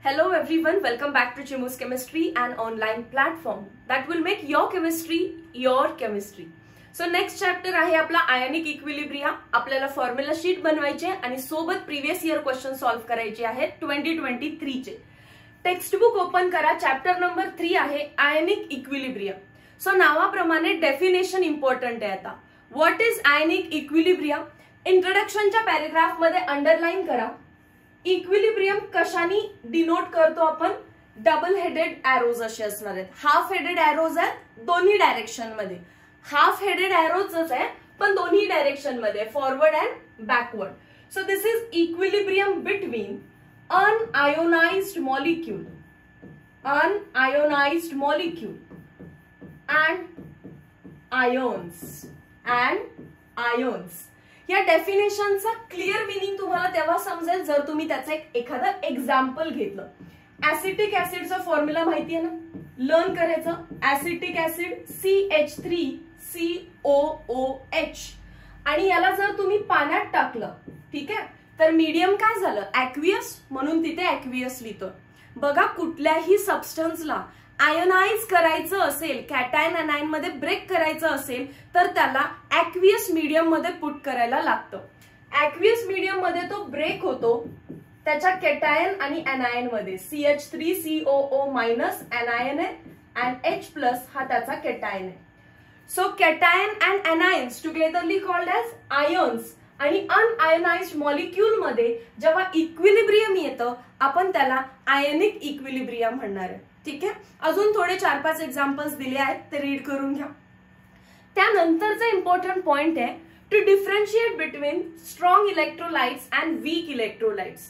Hello everyone, welcome back to Chimu's Chemistry, an online platform that will make your chemistry your chemistry. So next chapter आहे आपला आयनिक equilibria. आपल्याला formula sheet बनवायचे आणि सोबत previous year question solve करायचे आहेत 2023 चे. टेक्स्ट बुक ओपन करा. चॅप्टर नंबर 3 आहे आयनिक इक्विलिब्रिया. सो नावाप्रमाणे डेफिनेशन इम्पॉर्टंट आहे. आता व्हॉट इज आयनिक इक्विलिब्रिया? इंट्रोडक्शनच्या पॅराग्राफ मध्ये अंडरलाइन करा. इक्विलिब्रियम कशाने डिनोट करतो आपण? डबल हेडेड एरोज असे असणार आहेत. हाफ हेडेड एरोज आहेत दोन्ही डायरेक्शन मध्ये. हाफ हेडेड एरोजच आहे पण दोन्ही डायरेक्शन मध्ये, forward and backward. So this is equilibrium between unionised molecule and ions. या डेफिनेशनचा क्लिअर मिनिंग तुम्हाला तेव्हा समजेल जर तुम्ही त्याचं एखादं एक्झाम्पल घेतलं. ऍसिटिक ऍसिडचा फॉर्म्युला माहिती आहे ना, लर्न करायचं. ऍसिटिक ऍसिड CH3COOH आणि याला जर तुम्ही पाण्यात टाकलं, ठीक आहे, तर मीडियम काय झालं? ऍक्वियस, म्हणून तिथे ऍक्वियस लिहितो. बघा, कुठल्याही सबस्टन्सला आयोनाइज करायचं असेल, कॅटायन अनायन मध्ये ब्रेक करायचं असेल तर त्याला ऍक्वियस मीडियम मध्ये पुट करायला लागतं. ऍक्वियस मीडियम मध्ये तो ब्रेक होतो त्याच्या कॅटायन आणि अनायन मध्ये. CH3COO- अनायन आहे and H+ हा त्याचा कॅटायन आहे. So cation and anions togetherly called as ions. आणि अनआयोनाइज्ड मॉलिक्यूल मध्ये जेव्हा इक्विलिब्रियम येतं आपण त्याला आयनिक इक्विलिब्रियम म्हणणार आहे. ठीक आहे, अजून थोडे 4-5 एक्झाम्पल्स दिले आहेत, ते रीड करून घ्या. त्यानंतरचा इम्पॉर्टंट पॉइंट आहे to differentiate between strong electrolytes and weak electrolytes.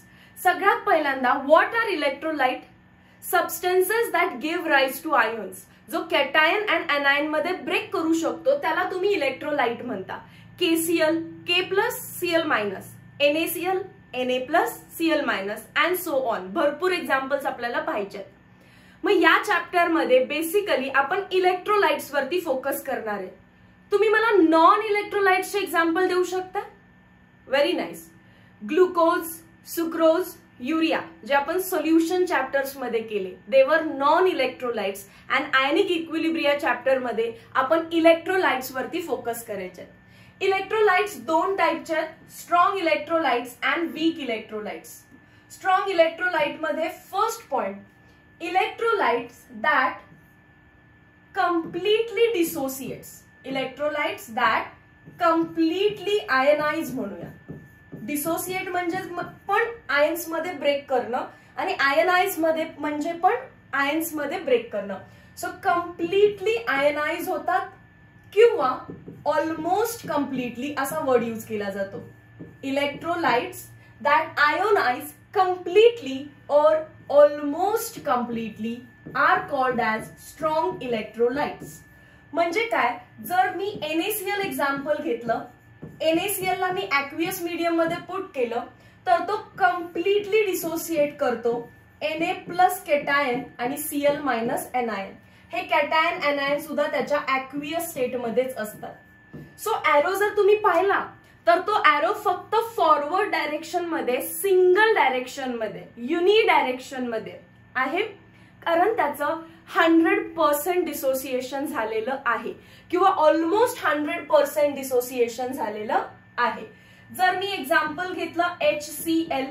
सगळ्यात पहिल्यांदा what are electrolyte? Substances that give rise to ions. जो कॅटायन अँड अनायन मध्ये ब्रेक करू शकतो त्याला तुम्ही इलेक्ट्रोलाइट म्हणता. KCl, K+Cl-, NaCl, Na+Cl- and so on. भरपूर एक्झाम्पल्स आपल्याला पाहिजेत. मग या चॅप्टर मध्ये बेसिकली आपण इलेक्ट्रोलाइट्स वरती फोकस करणार आहे. तुम्ही मला नॉन इलेक्ट्रोलाइट्सचे एक्झाम्पल देऊ शकता? Very nice. Glucose, sucrose, urea जे आपण सोल्युशन चॅप्टर्स मध्ये केले, दे were non electrolytes. And ionic equilibria chapter मध्ये आपण इलेक्ट्रोलाइट्स वरती फोकस करायचे. इलेक्ट्रोलाइट्स दोन टाइपचे आहेत, strong electrolytes and weak electrolytes. Strong electrolyte मध्ये first point, electrolytes that completely dissociates. Electrolytes that completely ionize म्हणूया. डिसोसिएट म्हणजे पण आयन्स मध्ये ब्रेक करणं आणि आयनाइज मध्ये म्हणजे पण आयन्स मध्ये ब्रेक करणं. सो कम्प्लिटली आयनाइज होतात किंवा ऑलमोस्ट कम्प्लिटली असा वर्ड यूज केला जातो. Electrolytes that ionise completely or almost completely are called as strong electrolytes. म्हणजे काय? जर मी NaCl एक्झाम्पल घेतलं, NaCl ला मी ऍक्वियस मीडियम मध्ये पुट केलं तर तो कम्प्लिटली डिसोसिएट करतो Na+ कॅटायन आणि Cl- अनायन. हे कॅटायन अनायन सुद्धा त्याच्या ऍक्वियस स्टेट मध्येच असतात. सो एरो जर तुम्ही पाहिला तर तो एरो फक्त फॉरवर्ड डायरेक्शन मध्ये, सिंगल डायरेक्शन मध्ये, युनि डायरेक्शन मध्ये आहे, कारण त्याचं 100% डिसोसिएशन झालेलं आहे किंवा ऑलमोस्ट 100% डिसोसिएशन झालेलं आहे. जर मी एक्झाम्पल घेतलं HCl,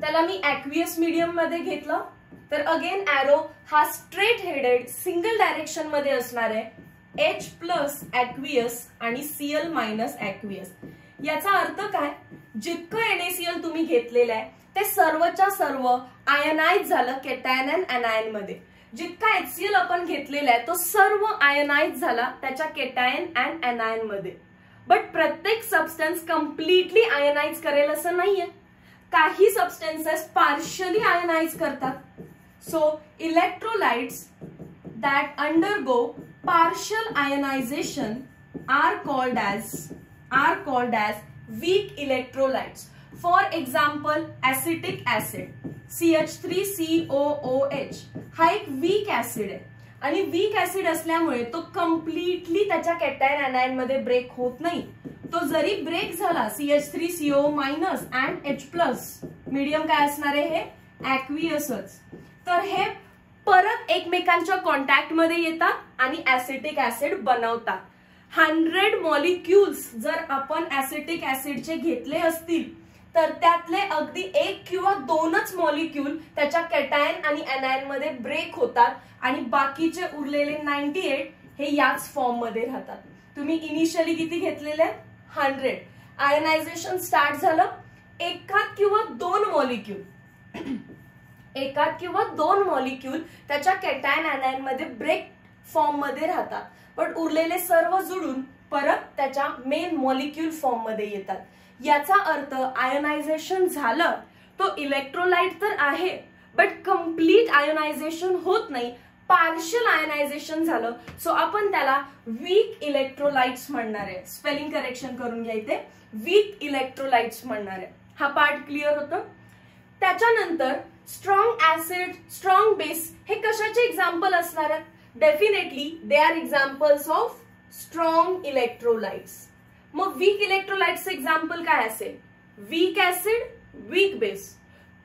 त्याला मी ऍक्वियस मीडियम मध्ये घेतलं तर अगेन एरो हा स्ट्रेट हेडेड सिंगल डायरेक्शन मध्ये असणार आहे. H+ ऍक्वियस आणि Cl- ऍक्वियस. याचा अर्थ काय? जितकं NaCl तुम्ही घेतलेलं आहे ते सर्वच्या सर्व आयनाइज झालं कॅटायन अँड अनायन मध्ये. जितका HCl आपण घेतलेला आहे तो सर्व आयनाइज झाला त्याच्या कॅटायन अँड अनायन मध्ये. बट प्रत्येक सबस्टन्स कम्प्लिटली आयनाइज करेल असं नाहीये. काही सबस्टन्सेस पार्शियली आयनाइज करतात. So electrolytes that undergo partial ionization are called as weak electrolytes. For example, acetic acid CH3COOH हा एक वीक ऍसिड आहे आणि वीक ऍसिड असल्यामुळे तो कम्प्लिटली त्याच्या कॅटायन अनायन मध्ये ब्रेक होत नाही. तो जरी ब्रेक झाला CH3CO- and H+, मीडियम काय असणार आहे? हे ऍक्वियसच. तर हे परत एकमेकांच्या कॉन्टॅक्ट मध्ये येतात आणि ऍसिटिक ऍसिड बनवतात. 100 मॉलिक्युल्स जर आपण ऍसिटिक ऍसिडचे घेतले असतील तर त्यातले अगदी 1 किंवा 2च मॉलिक्यूल त्याच्या कॅटायन आणि एनायन मध्ये ब्रेक होतात आणि बाकीचे उरलेले 98 हे याच फॉर्म मध्ये राहतात. तुम्ही इनिशियली किती घेतलेले? 100. आयनायझेशन स्टार्ट झालं, एकात किंवा 2 मॉलिक्यूल त्याच्या कॅटायन एनायन मध्ये ब्रेक फॉर्म मध्ये राहतात, पण उरलेले सर्व जुळून परत त्याच्या मेन मॉलिक्यूल फॉर्म मध्ये येतात. याचा अर्थ आयोनायझेशन झालं, तो इलेक्ट्रोलाइट तर आहे बट कम्प्लीट आयोनायझेशन होत नाही, पार्शियल आयोनायझेशन झालं. सो आपण त्याला वीक इलेक्ट्रोलाइट्स म्हणणार आहे. स्पेलिंग करेक्शन करून घ्यायचे, वीक इलेक्ट्रोलाइट्स म्हणणार आहे. हा पार्ट क्लिअर होतं. त्याच्यानंतर स्ट्रॉंग ऍसिड, स्ट्रॉंग बेस हे कशाचे एक्झाम्पल असणार आहेत? Definitely they are examples of strong electrolytes. मग वीक इलेक्ट्रोलाइट्सचे एक्झाम्पल काय असेल? Weak acid, weak base.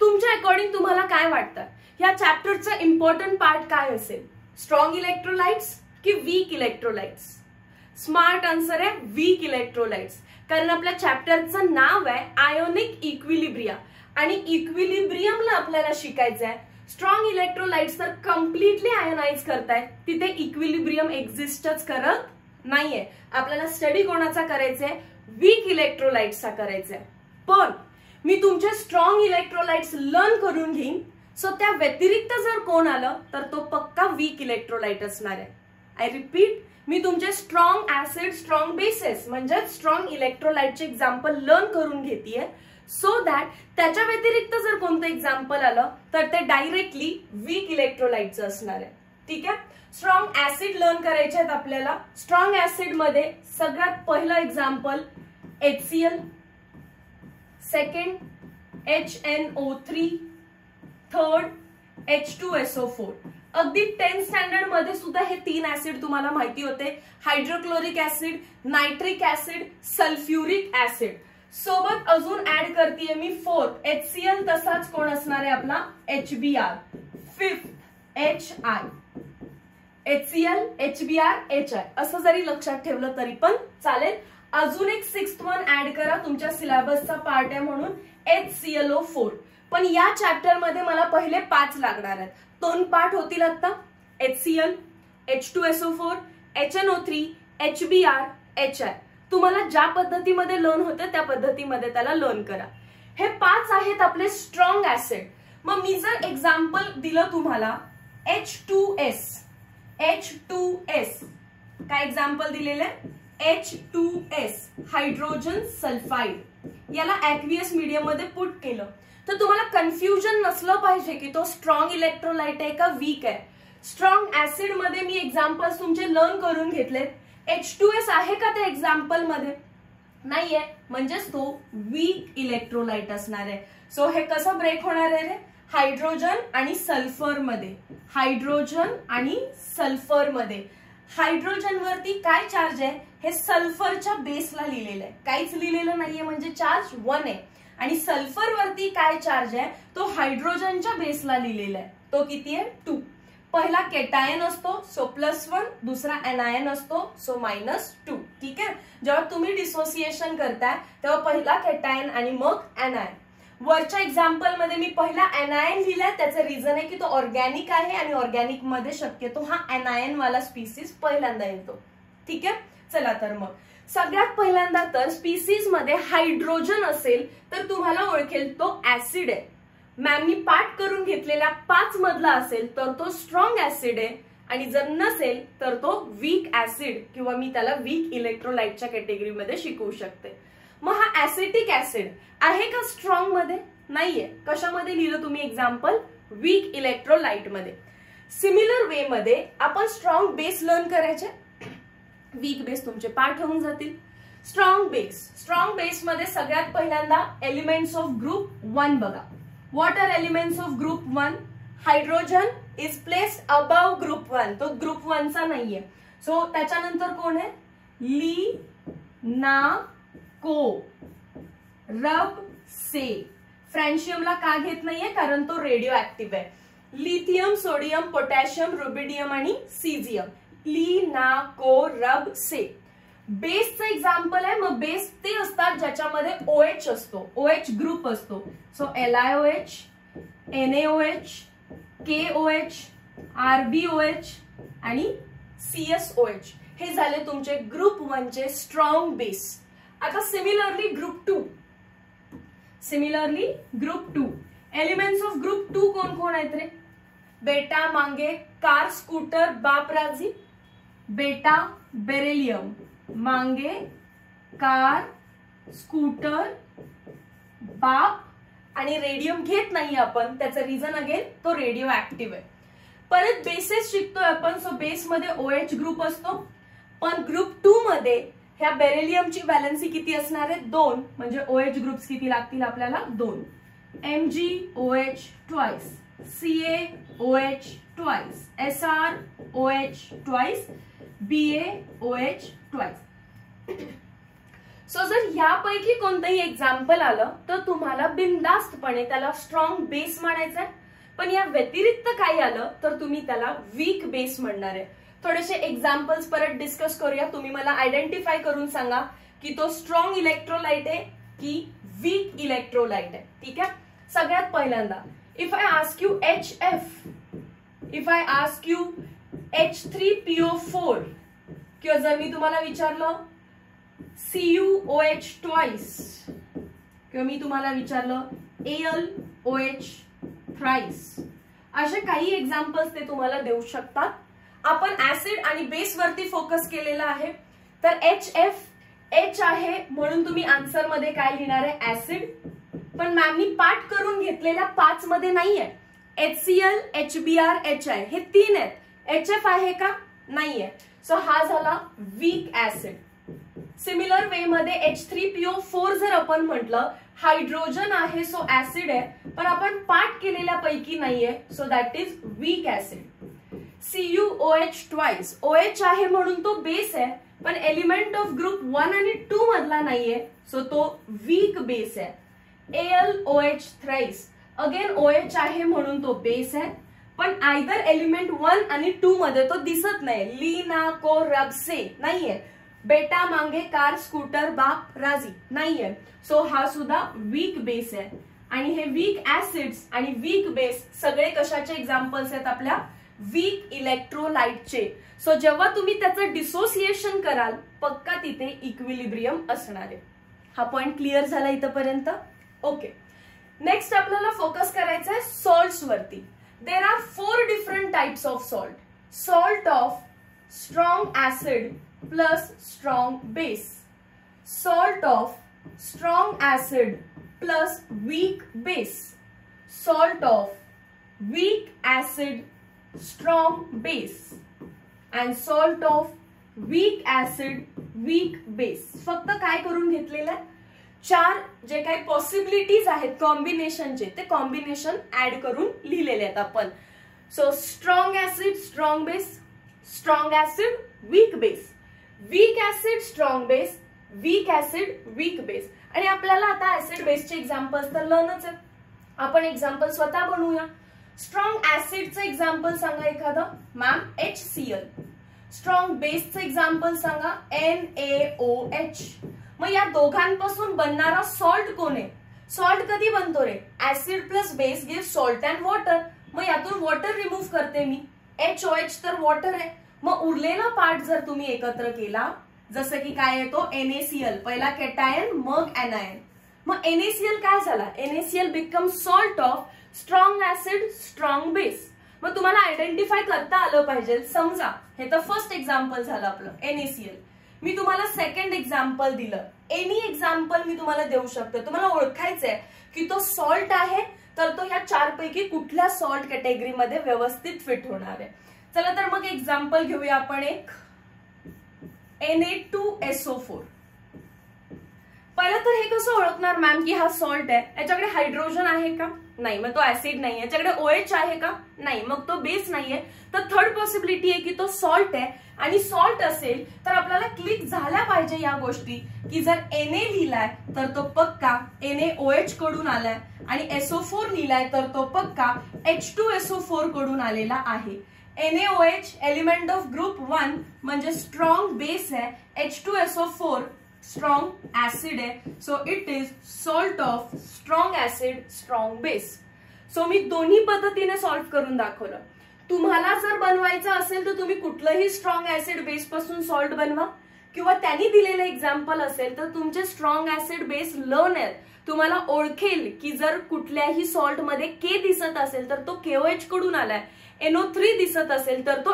तुमच्या अकॉर्डिंग तुम्हाला काय वाटतं या चॅप्टरचा इम्पॉर्टंट पार्ट काय असेल? स्ट्रॉंग इलेक्ट्रोलाइट्स की वीक इलेक्ट्रोलाइट्स? स्मार्ट आन्सर आहे वीक इलेक्ट्रोलाइट्स, कारण आपल्या चॅप्टरचं नाव आहे आयोनिक इक्विलिब्रिया आणि इक्विलिब्रियमला आपल्याला शिकायचं आहे. स्ट्रॉंग इलेक्ट्रोलाइट्स तर कम्प्लिटली आयोनाइज करतायत, तिथे इक्विलिब्रियम एक्झिस्टच करत नाहीये. आपल्याला स्टडी कोणाचा करायचा आहे? वीक इलेक्ट्रोलाइट्सचा करायचा आहे. पण मी तुमचे स्ट्रॉंग इलेक्ट्रोलाइट्स लर्न करून घेईन, सो त्या व्यतिरिक्त जर कोण आलं तर तो पक्का वीक इलेक्ट्रोलाइट असणार आहे. आय रिपीट, मी तुमचे स्ट्रॉंग ऍसिड, स्ट्रॉंग बेसेस म्हणजे स्ट्रॉंग इलेक्ट्रोलाइटचे एक्झाम्पल लर्न करून घेतेय, सो दॅट त्याच्या व्यतिरिक्त जर कोणतं एक्झाम्पल आलं तर ते डायरेक्टली वीक इलेक्ट्रोलाइटचं असणार आहे. ठीक आहे. स्ट्रॉंग ऍसिड लर्न करायचे आहेत आपल्याला. स्ट्रॉंग ऍसिड मध्ये सगळ्यात पहिलं example HCl, second HNO3, third H2SO4. अगदी 10th स्टँडर्ड मध्ये सुद्धा हे 3 ऍसिड तुम्हाला माहिती होते. Hydrochloric acid, nitric acid, sulphuric acid. सोबत अजून ऍड करतेय मी 4th HCl, तसाच कोण असणार आहे आपला HBr, 5th HI. HCl, HBr, HI असं जरी लक्षात ठेवलं तरी पण चालेल. अजून एक 6th वन ऍड करा, तुमच्या सिलेबसचा पार्ट आहे म्हणून HClO4. पण या चॅप्टर मध्ये मला पहिले 5 लागणार आहेत. 2 पार्ट होतील आता, HCl, H2SO4, HNO3, HBr, HI. तुम्हाला ज्या पद्धतीमध्ये लर्न होतं त्या पद्धतीमध्ये त्याला लर्न करा. हे 5 आहेत आपले स्ट्रॉंग ऍसिड. मग मी जर एक्झाम्पल दिलं तुम्हाला H2S, काय एक्झाम्पल दिलेले? H2S, hydrogen sulphide. याला ऍक्वियस मीडियम मध्ये पुट केलं तर तुम्हाला कन्फ्युजन नसलं पाहिजे की तो स्ट्रॉंग इलेक्ट्रोलाइट आहे का वीक आहे. स्ट्रॉंग ऍसिड मध्ये मी एक्झाम्पल्स तुमचे लर्न करून घेतलेत. H2S आहे का त्या एक्झाम्पल मध्ये? नाहीये, म्हणजेच तो वीक इलेक्ट्रोलाइट असणार आहे. सो हे कसं ब्रेक होणार आहे रे? हायड्रोजन आणि सल्फर मध्ये. हायड्रोजन आणि सल्फर मध्ये. हायड्रोजन वरती काय चार्ज आहे हे सल्फरच्या बेसला लिहिलेलं आहे, काहीच लिहिलेलं नाहीये म्हणजे चार्ज 1 आहे. आणि सल्फर वरती काय चार्ज आहे तो हायड्रोजनच्या बेसला लिहिलेला आहे, तो किती आहे? 2. पहिला केटायन असतो सो +1, दुसरा एनायन असतो सो -2. ठीक आहे. जेव्हा तुम्ही डिसोसिएशन करताय तेव्हा पहिला केटायन आणि मग एनायन. वरच्या एक्झाम्पल मध्ये मी पहिला एनायन लिहिलाय, त्याचं रिझन आहे की तो ऑर्गॅनिक आहे आणि ऑर्गॅनिक मध्ये शक्यतो हा एनायन वाला स्पीसीज पहिल्यांदा येतो. ठीक आहे. चला तर मग सगळ्यात पहिल्यांदा तर स्पीसीज मध्ये हायड्रोजन असेल तर तुम्हाला ओळखेल तो ऍसिड आहे. मॅम मी पाठ करून घेतलेल्या 5 मधला असेल तर तो स्ट्रॉंग ऍसिड आहे आणि जर नसेल तर तो वीक ऍसिड किंवा मी त्याला वीक इलेक्ट्रोलाइटच्या कॅटेगरीमध्ये शिकवू शकते. मग हा ऍसिटिक ऍसिड आहे का स्ट्रॉंग मध्ये? नाहीये. कशामध्ये लिहिलं तुम्ही एक्झाम्पल? वीक इलेक्ट्रोलाइट मध्ये. सिमिलर वे मध्ये आपण स्ट्रॉंग बेस लर्न करायचे. वीक बेस तुमचे पाठ होऊन जातील. स्ट्रॉंग बेस मध्ये सगळ्यात पहिल्यांदा एलिमेंट्स ऑफ ग्रुप 1 बघा. What are elements of group 1? Hydrogen is placed above group 1, तो ग्रुप 1 चा नाहीये. सो त्याच्यानंतर कोण आहे? ली, ना, को, रब, से. फ्रँशियमला का घेत नाहीये, कारण तो रेडिओ ऍक्टिव्ह आहे. लिथियम, सोडियम, पोटॅशियम, रुबिडियम आणि सीझियम. ली, ना, को, रब, से. बेसचं एक्झाम्पल आहे. मग बेस ते असतात ज्याच्यामध्ये OH असतो, OH ग्रुप असतो. So LiOH, NaOH, KOH, RbOH आणि CSOH. हे झाले तुमचे ग्रुप 1 चे स्ट्रॉंग बेस. आता similarly group 2 elements of group 2 कोण कोण आहेत रे? बेटा, मांगे, कार, स्कूटर, बाप, राजी. बेटा बेरिलियम, मांगे, कार, स्कूटर, बाप आणि रेडियम घेत नाही आपण. त्याचं रिझन अगेन तो रेडिओ ऍक्टिव्ह आहे. परत बेसेस शिकतोय आपण. सो बेस मध्ये OH ग्रुप असतो, पण ग्रुप 2 मध्ये ह्या बेरिलियमची व्हॅलेन्सी किती असणार आहे? 2. म्हणजे OH ग्रुप्स किती लागतील आपल्याला? 2. MgOH twice, CaOH twice, SrOH twice, BaOH twice. So जर यापैकी कोणतंही एक्झाम्पल आलं तर तुम्हाला बिनधास्तपणे त्याला स्ट्रॉंग बेस म्हणायचं आहे. पण या व्यतिरिक्त काही आलं तर तुम्ही त्याला वीक बेस म्हणणार आहे. थोडेसे एक्झाम्पल्स परत डिस्कस करूया. तुम्ही मला आयडेंटिफाय करून सांगा की तो स्ट्रॉंग इलेक्ट्रोलाइट आहे की वीक इलेक्ट्रोलाइट आहे. ठीक आहे. सगळ्यात पहिल्यांदा if I ask you HF, if I ask you H3PO4, किंवा जर मी तुम्हाला विचारलं CuOH ट्वाइस, किंवा मी तुम्हाला विचारलं AlOH थ्राइस, असे काही एक्झाम्पल्स ते तुम्हाला देऊ शकतात. आपण ऍसिड आणि बेस वरती फोकस केलेला आहे. तर HF H आहे म्हणून तुम्ही आन्सर मध्ये काय लिहिणार आहे? ऍसिड. पण मॅम मी पाठ करून घेतलेल्या 5 मध्ये नाहीये. HCl, HBr, HI हे 3 आहेत. HF आहे का? नाहीये. सो हा झाला वीक ऍसिड. सिमिलर वे मध्ये H3PO4 जर आपण म्हटलं हायड्रोजन आहे सो ऍसिड आहे, पण आपण पाठ केलेल्या पैकी नाहीये. So that is weak acid. CuOH twice, OH आहे म्हणून तो बेस आहे, पण एलिमेंट ऑफ ग्रुप 1 आणि 2 मधला नाहीये. सो तो वीक बेस आहे. AlOH थ्राइस, अगेन OH आहे म्हणून तो बेस आहे, पण आयदर एलिमेंट 1 आणि 2 मध्ये तो दिसत नाही. ली, ना, को, रब, से नाहीये. बेटा, मांगे, कार, स्कूटर, बाप, राजी नाहीये. सो हा सुद्धा वीक बेस आहे. आणि हे वीक ऍसिड्स आणि वीक बेस सगळे कशाचे एक्झाम्पल्स आहेत? आपल्या वीक इलेक्ट्रोलाइटचे. सो जेव्हा तुम्ही त्याचं डिसोसिएशन कराल पक्का तिथे इक्विलिब्रियम असणार आहे. हा पॉइंट क्लिअर झाला इथपर्यंत? ओके. नेक्स्ट आपल्याला फोकस करायचा आहे सॉल्ट्स वरती. There are 4 different types of salt. Salt of strong acid plus strong base, salt of strong acid plus weak base, salt of weak acid strong base and salt of weak acid weak base. फक्त काय करून घेतलेलं आहे? 4 जे काही possibilities आहेत कॉम्बिनेशनचे ते combination add करून लिहिलेले आहेत आपण. So strong acid strong base, strong acid weak base, weak acid strong base, weak acid weak base. आणि आपल्याला आता ऍसिड बेसचे एक्झाम्पल्स तर लर्नच आहेत. आपण एक्झाम्पल स्वतः बनवूया. स्ट्रॉंग ऍसिडचं एक्झाम्पल सांगा एखादं. Ma'am HCl. स्ट्रॉंग बेसचं एक्झाम्पल सांगा. NaOH. मग या दोघांपासून बनणारा सॉल्ट कोण आहे? सॉल्ट कधी बनतो रे? Acid plus base give salt and water. मग यातून वॉटर रिमूव्ह करते मी. HOH तर वॉटर आहे. मग उरलेला पार्ट जर तुम्ही एकत्र केला, जसं की काय येतो? NaCl. पहिला कॅटायन मग एनायन. मग NaCl काय झाला? NaCl become salt of strong acid strong base. मग तुम्हाला आयडेंटिफाय करता आलं पाहिजे. समजा हे तर फर्स्ट एक्झाम्पल झालं आपलं NaCl. मी तुम्हाला सेकंड एक्झाम्पल दिलं. एनी एक्झाम्पल मी तुम्हाला देऊ शकतो. तुम्हाला ओळखायचंय की तो सॉल्ट आहे तर तो या 4 पैकी कुठल्या सॉल्ट कॅटेगरीमध्ये व्यवस्थित फिट होणार आहे. चला तर मग एक्झाम्पल घेऊया आपण एक Na2SO4. पहिलं तर हे कसं ओळखणार मॅम की हा सॉल्ट आहे? याच्याकडे हायड्रोजन आहे का? नाही. मग तो ऍसिड नाही. याच्याकडे OH आहे का? नाही. मग तो बेस नाहीये. तर थर्ड पॉसिबिलिटी आहे की तो सॉल्ट आहे. आणि सॉल्ट असेल तर आपल्याला क्लिक झाल्या पाहिजे या गोष्टी की जर Na लिहिलाय तर तो पक्का NaOH कडून आलाय आणि SO4 लिहिलाय तर तो पक्का H2SO4 कडून आलेला आहे. NaOH एलिमेंट ऑफ ग्रुप 1 म्हणजे स्ट्रॉंग बेस आहे. H2SO4 स्ट्रॉंग ऍसिड आहे. So it is salt of strong acid strong base. So मी दोन्ही पद्धतीने सॉल्व्ह करून दाखवलं. तुम्हाला जर बनवायचं असेल तर तुम्ही कुठलंही स्ट्रॉंग ऍसिड बेस पासून सॉल्ट बनवा, किंवा त्यांनी दिलेलं एक्झाम्पल असेल तर तुमचे स्ट्रॉंग ऍसिड बेस लर्नर तुम्हाला ओळखेल की जर कुठल्याही सॉल्ट मध्ये के दिसत असेल तर तो KOH कडून आलाय, NO3 दिसत असेल तर तो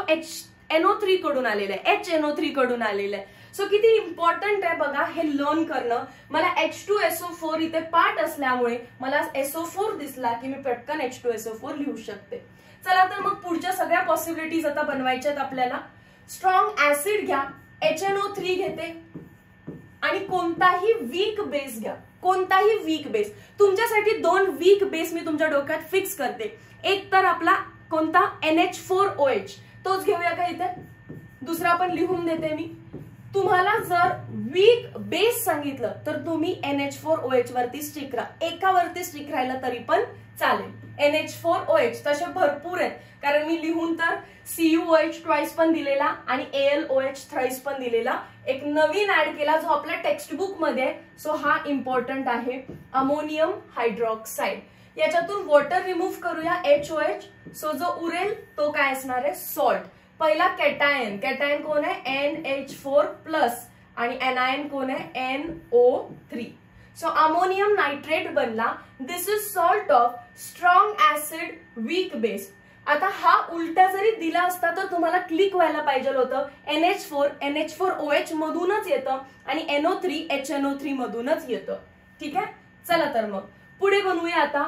NO3 कडून आलेला आहे, HNO3 कडून आलेला आहे. सो किती इम्पॉर्टंट आहे बघा हे लर्न करणं. मला H2SO4 इथे पार्ट असल्यामुळे मला SO4 दिसला की मी पटकन H2SO4 लिहू शकते. चला तर मग पुढच्या सगळ्या पॉसिबिलिटीज आता बनवायच्यात आपल्याला. स्ट्रॉंग ऍसिड घ्या, HNO3 घेते आणि कोणताही वीक बेस घ्या, कोणताही वीक बेस. तुमच्यासाठी 2 वीक बेस मी तुमच्या डोक्यात फिक्स करते. एक तर आपला कोणता NH4OH तोच घेऊया का इथे, दुसरा पण लिहून देते मी. तुम्हाला जर वीक बेस सांगितलं तर तुम्ही NH4OH वरती स्टिक राहा, एकावरती स्टिक राहिलं तरी पण चालेल. NH4OH तसे भरपूर आहेत, कारण मी लिहून तर CuOH ट्वाइस पण दिलेला आणि AlOH थ्राइस पण दिलेला. एक नवीन ऍड केला जो आपल्या टेक्स्ट बुक मध्ये आहे. सो हा इम्पॉर्टंट आहे, अमोनियम हायड्रॉक्साइड. याच्यातून वॉटर रिमूव्ह करूया HOH. सो जो उरेल तो काय असणार आहे, सॉल्ट. पहिला कॅटायन, कॅटायन कोण आहे NH4+ आणि एनायन कोण आहे NO3. सो अमोनियम नायट्रेट बनला. This is salt of strong acid weak base. आता हा उलटा जरी दिला असता तर तुम्हाला क्लिक व्हायला पाहिजे होतं. NH4OH मधूनच येतं आणि NO3 HNO3 मधूनच येतं. ठीक आहे, चला तर मग पुढे बनवूया आता.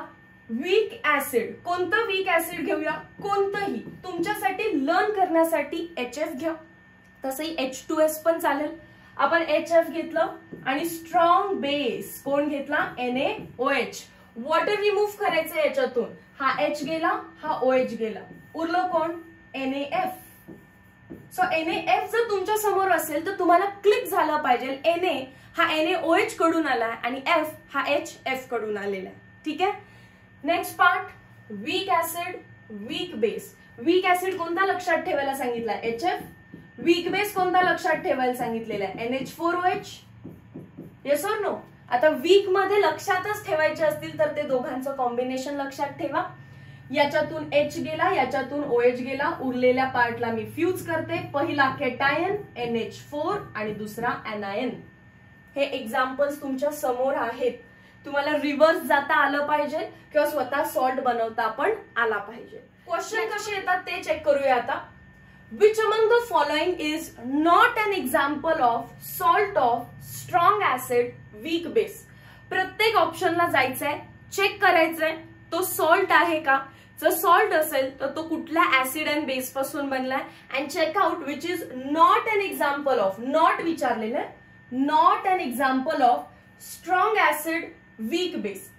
वीक ऍसिड, कोणतं वीक ऍसिड घेऊया, कोणतंही. तुमच्यासाठी लर्न करण्यासाठी HF घ्या, तसंही H2S पण चालेल. आपण HF घेतलं आणि स्ट्रॉंग बेस कोण घेतला NaOH. वॉटर रिमूव्ह करायचं याच्यातून, हा H गेला, हा OH गेला, उरलं कोण NaF. सो NaF जर तुमच्या समोर असेल तर तुम्हाला क्लिक झालं पाहिजे. Na हा NaOH कडून आलाय आणि F हा HF कडून आलेला आहे. ठीक आहे, next part weak acid weak base. Weak acid कोणता लक्षात ठेवायला सांगितला HF. वीक बेस कोणता लक्षात ठेवायला सांगितलेला आहे NH4OH. Yes or no. आता वीक मध्ये लक्षातच ठेवायचे असतील तर ते दोघांचं कॉम्बिनेशन लक्षात ठेवा. याच्यातून H गेला, याच्यातून OH गेला, उरलेल्या पार्टला मी फ्यूज करते. पहिला कॅटायन NH4 आणि दुसरा एनायन. हे एक्झाम्पल्स तुमच्या समोर आहेत. तुम्हाला रिव्हर्स जाता आलं पाहिजे किंवा स्वतः सॉल्ट बनवता पण आला पाहिजे. क्वेश्चन कसे येतात ते चेक करूया आता. Which among the following is not an example of salt of strong acid weak base? प्रत्येक ऑप्शनला जायचंय, चेक करायचंय तो सॉल्ट आहे का. जर सॉल्ट असेल तर तो कुठल्या ऍसिड अँड बेस पासून बनलाय, and check out which is not an example of, not विचारलेलं आहे, not an example of strong acid weak base.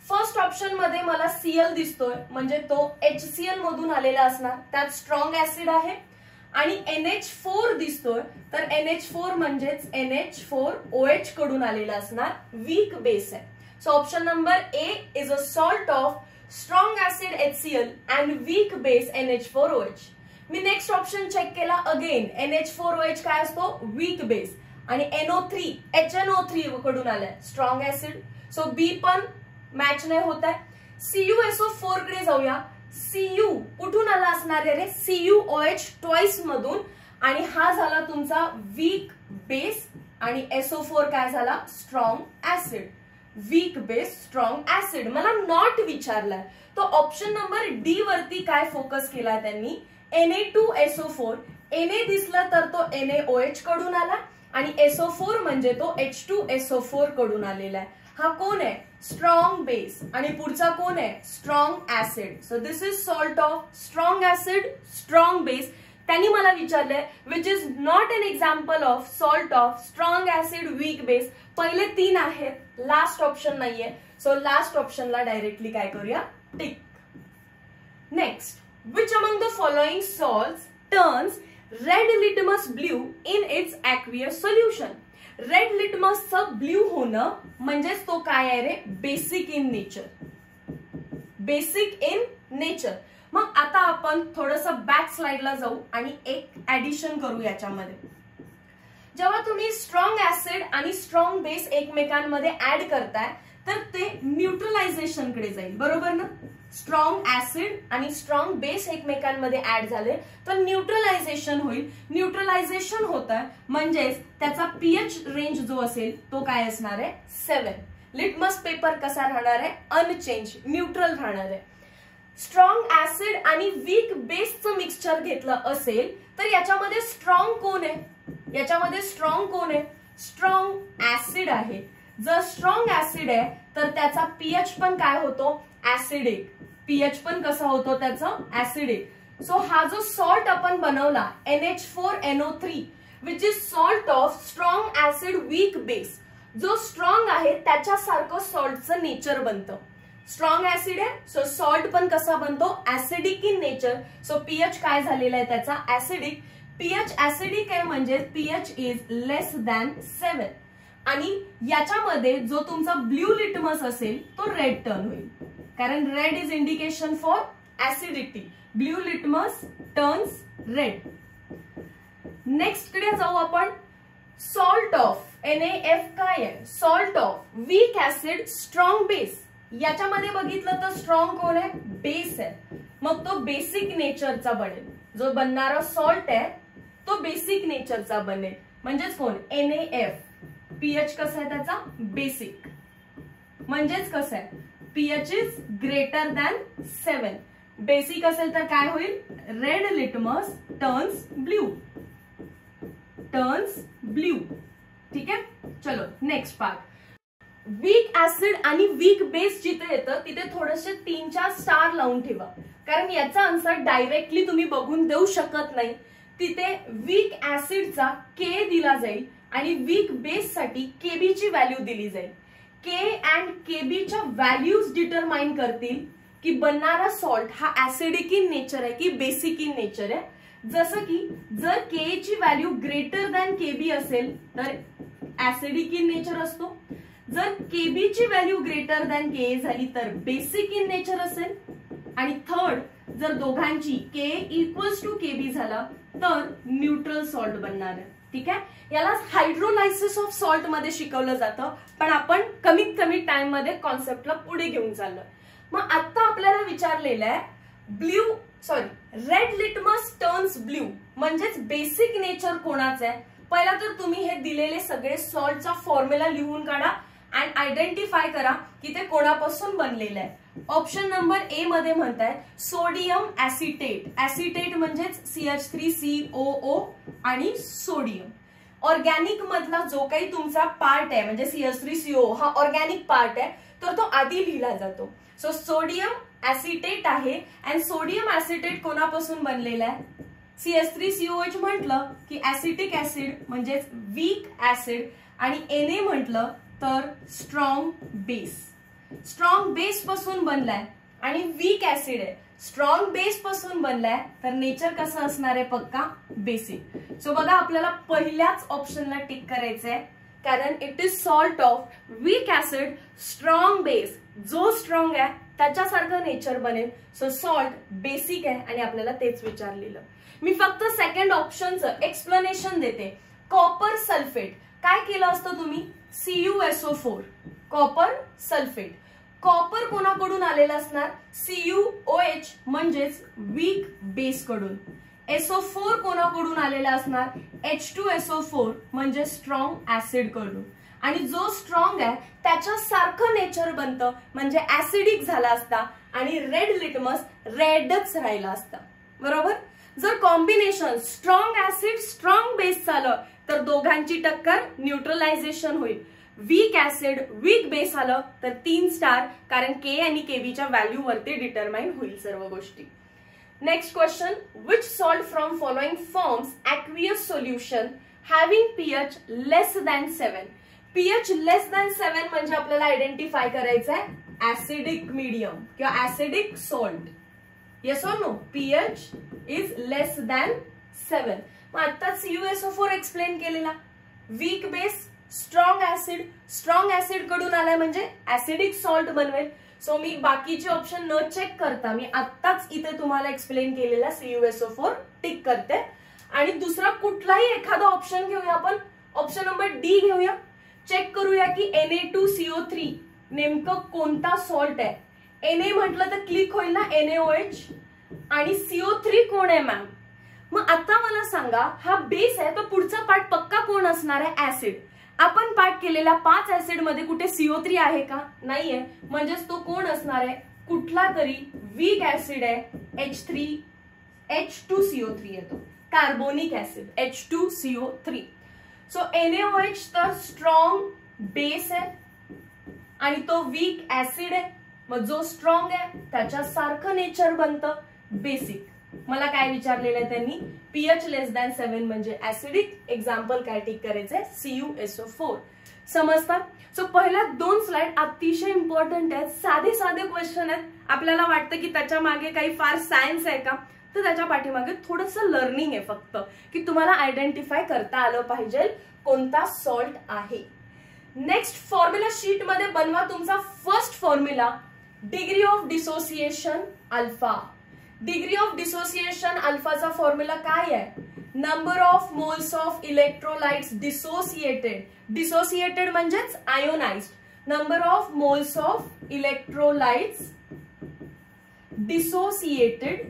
First option मध्ये मला Cl दिसतोय म्हणजे तो HCl मधून आलेला असणार, त्यात स्ट्रॉंग ऍसिड आहे. आणि NH4 दिसतोय तर NH4 म्हणजेच NH4OH कडून आलेला असणार, वीक बेस आहे. So option number A is a salt of strong acid HCl and weak base NH4OH. मी नेक्स्ट ऑप्शन चेक केला, अगेन NH4OH काय असतो, वीक बेस, आणि NO3 HNO3 कडून आलाय, स्ट्रॉंग ऍसिड. सो B पण मॅच नाही होत आहे. CuSO4 कडे जाऊया. Cu कुठून आला असणार आहे रे, CuOH ट्वाइस मधून, आणि हा झाला तुमचा वीक बेस, आणि SO4 काय झाला, strong acid. Weak base strong acid. मला नॉट विचारलाय तो ऑप्शन नंबर D वरती काय फोकस केला त्यांनी, Na2SO4. Na दिसला तर तो NaOH कडून आला आणि SO4 म्हणजे तो H2SO4 कडून आलेला आहे. हा कोण आहे, स्ट्रॉंग बेस, आणि पुढचा कोण आहे, strong acid. So this is salt of strong acid strong base. त्यांनी मला विचारलंय which is not an example of salt of strong acid weak base. पहिले 3 आहेत, लास्ट ऑप्शन नाहीये. सो लास्ट ऑप्शनला डायरेक्टली काय करूया, tick. Next, which among the following salts turns red litmus blue in its aqueous solution. Red लिटमसचं blue होणं म्हणजेच तो काय आहे रे, basic in nature. Basic in nature. मग आता आपण थोडंसं बॅक स्लाइडला जाऊ आणि एक ऍडिशन करू याच्यामध्ये. जेव्हा तुम्ही स्ट्रॉंग ऍसिड आणि स्ट्रॉंग बेस एकमेकांमध्ये ऍड करताय तर ते न्यूट्रलायझेशन कडे जाईल, बरोबर ना. स्ट्रॉंग ऍसिड आणि स्ट्रॉंग बेस एकमेकांमध्ये ऍड झाले तर न्यूट्रलायझेशन होईल. न्यूट्रलायझेशन होत आहे म्हणजेच त्याचा पीएच रेंज जो असेल तो काय असणार आहे 7. लिटमस पेपर कसा राहणार आहे अनचेंज, न्यूट्रल राहणार आहे. स्ट्रॉंग ऍसिड आणि वीक बेसचं मिक्सचर घेतलं असेल तर याच्यामध्ये स्ट्रॉंग कोण आहे, याच्यामध्ये स्ट्रॉंग कोण आहे, स्ट्रॉंग ऍसिड आहे. जर स्ट्रॉंग ऍसिड आहे तर त्याचा पीएच पण काय होतो ऍसिडिक. पीएच पण कसा होतो त्याचा ऍसिडिक. सो हा जो सॉल्ट आपण बनवला NH4NO3 which is salt of strong acid weak base, जो स्ट्रॉंग आहे त्याच्यासारखं सॉल्टचं नेचर बनतं. स्ट्रॉंग ऍसिड आहे सो सॉल्ट पण कसा बनतो acidic in nature. So pH काय झालेला आहे त्याचा ऍसिडिक. पीएच ऍसिडिक आहे म्हणजे पीएच इज लेस दॅन 7 आणि याच्यामध्ये जो तुमचा ब्ल्यू लिटमस असेल तो रेड टर्न होईल कारण red is indication for acidity. Blue litmus turns red. Next कडे जाऊ आपण. सॉल्ट ऑफ NaF काय आहे, salt of weak acid strong base. याच्यामध्ये बघितलं तर स्ट्रॉंग कोण आहे बेस आहे, मग तो बेसिक नेचरचा बनेल. जो बनणारा सॉल्ट आहे तो बेसिक नेचरचा बनेल म्हणजेच कोण NaF. पीएच कसा आहे त्याचा बेसिक म्हणजेच कसं आहे pH is greater than 7. Basic असेल तर काय होईल red litmus turns blue, turns blue. ठीक आहे. चलो नेक्स्ट पार्ट. वीक ऍसिड आणि वीक बेस जिथे येतं तिथे थोडेसे 3-4 स्टार लावून ठेवा कारण याचा आन्सर डायरेक्टली तुम्ही बघून देऊ शकत नाही. तिथे वीक ऍसिडचा के दिला जाईल आणि वीक बेस साठी केबी ची व्हॅल्यू दिली जाईल. के अँड केबीच्या व्हॅल्यूज डिटरमाइन करतील की बनणारा सॉल्ट हा ऍसिडिक इन नेचर आहे की बेसिक इन नेचर आहे. जसं की जर के ची व्हॅल्यू ग्रेटर दॅन केबी असेल तर ऍसिडिक इन नेचर असतो. जर केबी ची व्हॅल्यू ग्रेटर दॅन के झाली तर बेसिक इन नेचर असेल. आणि थर्ड जर दोघांची के इक्वल्स टू केबी झाला तर न्यूट्रल सॉल्ट बनणार आहे. ठीक आहे. याला हायड्रोलायसिस ऑफ सॉल्ट मध्ये शिकवलं जातं पण आपण कमीत कमी टाइम मध्ये कॉन्सेप्टला पुढे घेऊन चाललोय. मग आता आपल्याला विचारलेलं आहे रेड लिटमस टर्न्स ब्ल्यू म्हणजेच बेसिक नेचर कोणाचं आहे. पहिला तर तुम्ही हे दिलेले सगळे सॉल्टचा फॉर्म्युला लिहून काढा अँड आयडेंटिफाय करा की ते कोणापासून बनलेलं आहे. ऑप्शन नंबर ए मध्ये म्हणताय सोडियम ऍसिटेट. ऍसिटेट म्हणजेच CH3COO आणि सोडियम. ऑर्गॅनिक मधला जो काही तुमचा पार्ट आहे म्हणजे CH3COO हा ऑर्गॅनिक पार्ट आहे तर तो आधी लिहिला जातो. सो सोडियम ऍसिटेट आहे अँड सोडियम ऍसिटेट कोणापासून बनलेला आहे CH3COH म्हटलं की ऍसिटिक ऍसिड म्हणजेच वीक ऍसिड आणि Na म्हटलं तर स्ट्रॉंग बेस. स्ट्रॉंग बेस पासून बनलाय आणि वीक ऍसिड आहे. स्ट्रॉंग बेस पासून बनलाय तर नेचर कसं असणार आहे पक्का बेसिक. सो बघा आपल्याला पहिल्याच ऑप्शनला टिक करायचंय कारण it is salt of weak acid strong base. जो स्ट्रॉंग आहे त्याच्यासारखं नेचर बनेल. सो सॉल्ट बेसिक आहे आणि आपल्याला तेच विचारलेलं. मी फक्त सेकंड ऑप्शनचं एक्सप्लेनेशन देते. कॉपर सल्फेट काय केलं असतं तुम्ही CuSO4 कॉपर सल्फेट. कॉपर कोणाकडून आलेला असणार CuOH म्हणजेच वीक बेस कडून. SO4 कोणाकडून आलेला असणार H2SO4 म्हणजे स्ट्रॉंग ऍसिड कडून. आणि जो स्ट्रॉंग आहे त्याच्यासारखं नेचर बनतं म्हणजे ऍसिडिक झाला असता आणि रेड लिटमस रेडच राहिला असता. बरोबर. जर combination strong acid strong base झालं तर दोघांची टक्कर न्यूट्रलायझेशन होईल. वीक ऍसिड वीक बेस आलं तर 3 स्टार कारण के आणि केबीच्या व्हॅल्यू वरती डिटरमाइन होईल सर्व गोष्टी. Next question. Which salt from following forms aqueous solution having pH less than 7. PH less than 7 म्हणजे आपल्याला आयडेंटिफाय करायचं आहे ऍसिडिक मीडियम किंवा acidic salt. Yes or no. PH is less than 7. मग आता CuSO4 एक्सप्लेन केलेला. Weak base strong acid, strong acid कडून आलाय म्हणजे ऍसिडिक सॉल्ट बनवेल. सो मी बाकीचे ऑप्शन न चेक करता मी आत्ताच इथे तुम्हाला एक्सप्लेन केलेला CuSO4 टिक करते. आणि दुसरा कुठलाही एखादा ऑप्शन घेऊया आपण. ऑप्शन नंबर डी घेऊया. चेक करूया की Na2CO3 नेमकं कोणता सॉल्ट आहे. Na म्हटलं तर क्लिक होईल ना NaOH, आणि CO3 कोण आहे मॅम. मग आता मला सांगा, हा बेस आहे तर पुढचा पार्ट पक्का कोण असणार आहे. ऍसिड. आपण पार्ट केलेल्या 5 ऍसिड मध्ये कुठे CO3 आहे का. नाहीये. म्हणजेच तो कोण असणार आहे, कुठला तरी वीक ऍसिड आहे. H2CO3 येतो, carbonic acid H2CO3. So NaOH तर स्ट्रॉंग बेस आहे आणि तो वीक ऍसिड आहे. मग जो स्ट्रॉंग आहे त्याच्या सारखं नेचर बनतं बेसिक. मला काय विचारलेलं आहे त्यांनी, pH <7 म्हणजे ऍसिडिक. एक्झाम्पल काय टिक करायचंय, CuSO4. समजतात. सो पहिल्या 2 स्लाइड अतिशय इम्पॉर्टंट आहेत. साधे साधे क्वेश्चन आहेत. आपल्याला वाटतं की त्याच्या मागे काही फार सायन्स आहे का, तर त्याच्या पाठीमागे थोडंसं लर्निंग आहे फक्त, की तुम्हाला आयडेंटिफाय करता आलं पाहिजे कोणता सॉल्ट आहे. नेक्स्ट फॉर्म्युला शीट मध्ये बनवा तुमचा first formula, degree of dissociation alpha. Degree of dissociation अल्फाचा फॉर्म्युला काय आहे, number of moles of electrolytes dissociated. Dissociated म्हणजेच ionised. Number of moles of electrolytes dissociated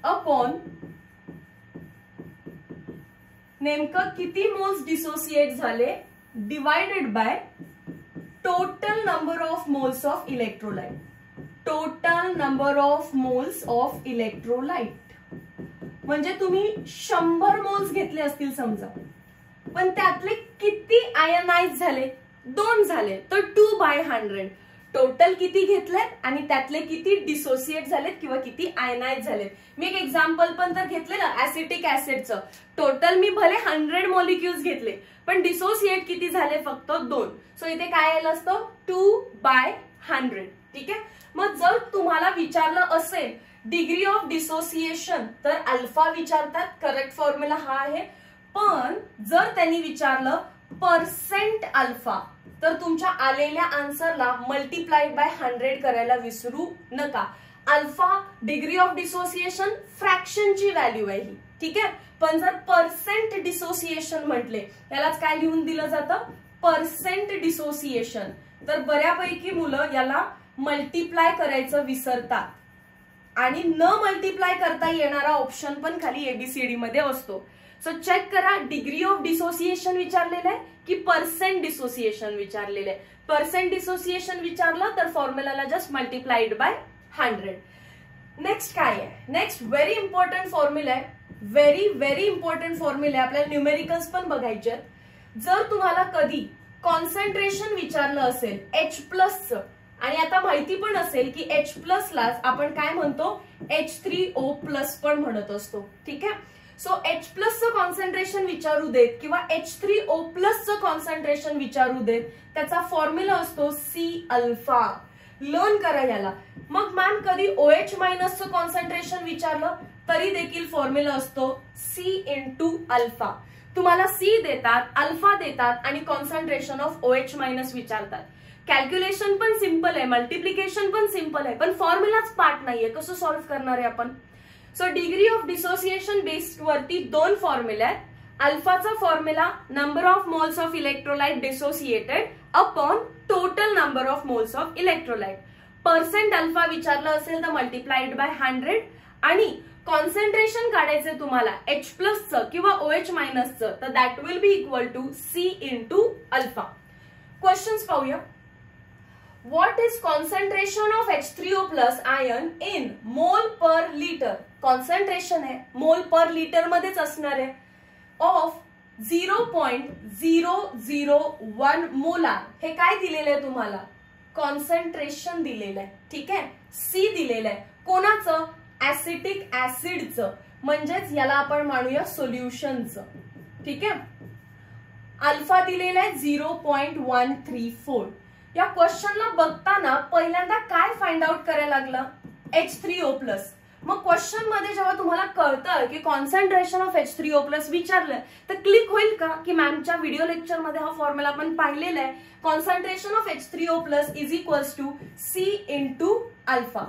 upon नेमकं किती मोल्स डिसोसिएट झाले divided by total number of moles of electrolyte. Total number of moles of electrolyte म्हणजे तुम्ही 100 moles घेतले असतील समजा, पण त्यातले किती आयनाइज झाले, 2 झाले, तर 2/100. टोटल किती घेतलेत आणि त्यातले किती डिसोसिएट झालेत किंवा किती आयनाइज झालेत. मी एक एक्झाम्पल पण तर घेतलेलं ऍसिटिक ऍसिडचं. टोटल मी भले 100 मॉलिक्युल्स घेतले, पण डिसोसिएट किती झाले, फक्त 2. सो इथे काय आलं असतं, 2/100. ठीक आहे. मग जर तुम्हाला विचारलं असेल डिग्री ऑफ डिसोसिएशन, तर अल्फा विचारतात, करेक्ट फॉर्म्युला हा आहे. पण जर त्यांनी विचारलं पर्सेंट अल्फा, तर तुमच्या आलेल्या आन्सरला मल्टिप्लाइड बाय 100 करायला विसरू नका. अल्फा डिग्री ऑफ डिसोसिएशन फ्रॅक्शनची व्हॅल्यू आहे ही. ठीक आहे. पण जर पर्सेंट डिसोसिएशन म्हटले, यालाच काय लिहून दिलं जातं, पर्सेंट डिसोसिएशन. तर बऱ्यापैकी मुलं याला मल्टिप्लाय करायचं विसरतात आणि न मल्टिप्लाय करता येणारा ऑप्शन पण खाली ABCD मध्ये असतो. सो चेक करा, डिग्री ऑफ डिसोसिएशन विचारलेलं आहे की पर्सेंट डिसोसिएशन विचारलेलं आहे. पर्सेंट डिसोसिएशन विचारलं तर फॉर्म्युलाला जस्ट मल्टिप्लाइड बाय 100. नेक्स्ट काय आहे, नेक्स्ट व्हेरी इम्पॉर्टंट फॉर्म्युला आहे. व्हेरी इम्पॉर्टंट फॉर्म्युला आहे. आपल्याला न्यूमेरिकल्स पण बघायचे आहेत. जर तुम्हाला कधी कॉन्सन्ट्रेशन विचारलं असेल H+चं, आणि आता माहिती पण असेल की H+ लाच आपण काय म्हणतो, H3O+ पण म्हणत असतो. ठीक आहे. सो H+चं कॉन्सन्ट्रेशन विचारू देत किंवा H3O+चं कॉन्सन्ट्रेशन विचारू देत, त्याचा फॉर्म्युला असतो C-अल्फा. लर्न करा याला. मग मॅम कधी OH- कॉन्सन्ट्रेशन विचारलं तरी देखील फॉर्म्युला असतो C*अल्फा. तुम्हाला C देतात, अल्फा देतात आणि कॉन्सन्ट्रेशन ऑफ OH- विचारतात. कॅल्क्युलेशन पण सिंपल आहे, मल्टिप्लिकेशन पण सिंपल आहे, पण फॉर्म्युलाच पार्ट नाहीये. कसं सॉल्व्ह करणार आहे आपण. So degree of dissociation based वरती 2 फॉर्म्युला आहेत. अल्फाचा formula number of moles of electrolyte dissociated upon total number of moles of electrolyte. Percent alpha विचारलं असेल तर मल्टिप्लाइड बाय 100. आणि कॉन्सन्ट्रेशन काढायचं तुम्हाला H+चं किंवा OH-चं, तर that will be equal to C*अल्फा. क्वेश्चन्स पाहूया. What is concentration of H3O+ ion in mole per liter? Concentration आहे, मोल पर लिटर मध्येच असणार आहे, ऑफ 0.001 मोलार. हे काय दिलेलं आहे तुम्हाला, कॉन्सन्ट्रेशन दिलेलं आहे. ठीक आहे. C दिलेलं आहे. कोणाचं, ऍसिटिक ऍसिडचं, म्हणजेच याला आपण मानूया सोल्युशनचं. ठीक आहे. अल्फा दिलेला आहे 0.134. या क्वेश्चनला बघताना पहिल्यांदा काय फाइंड आउट करायला लागलं, H3O+. मग क्वेश्चन मध्ये जेव्हा तुम्हाला कळतं की कॉन्सन्ट्रेशन ऑफ H3O+ विचारलंय तर क्लिक होईल का की मॅमच्या व्हिडिओ लेक्चर मध्ये हा फॉर्म्युला आपण पाहिलेला आहे. Concentration of H3O+ is equals to C into alpha.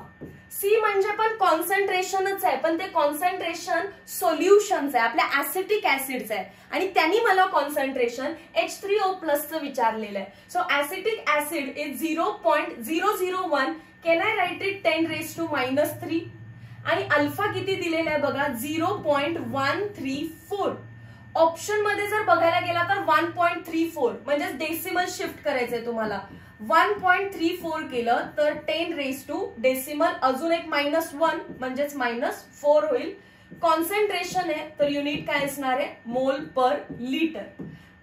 C म्हणजे पण कॉन्सन्ट्रेशनच आहे, पण ते कॉन्सन्ट्रेशन सोल्युशनचं आहे, आपल्या ऍसिटिक ऍसिडचं आहे आणि त्यांनी मला कॉन्सन्ट्रेशन H3O+ विचारलेलं आहे. So acetic acid is 0.001. Can I write it 10⁻³ आणि अल्फा किती दिलेला आहे बघा 0.134. ऑप्शन मध्ये जर बघायला गेला तर 1.34 म्हणजे डेसिमल शिफ्ट करायचंय तुम्हाला. 1.34 केलं तर 10⁻⁻, अजून एक -1 म्हणजेच -4 होईल. कॉन्सन्ट्रेशन आहे तर युनिट काय असणार आहे मोल पर लिटर.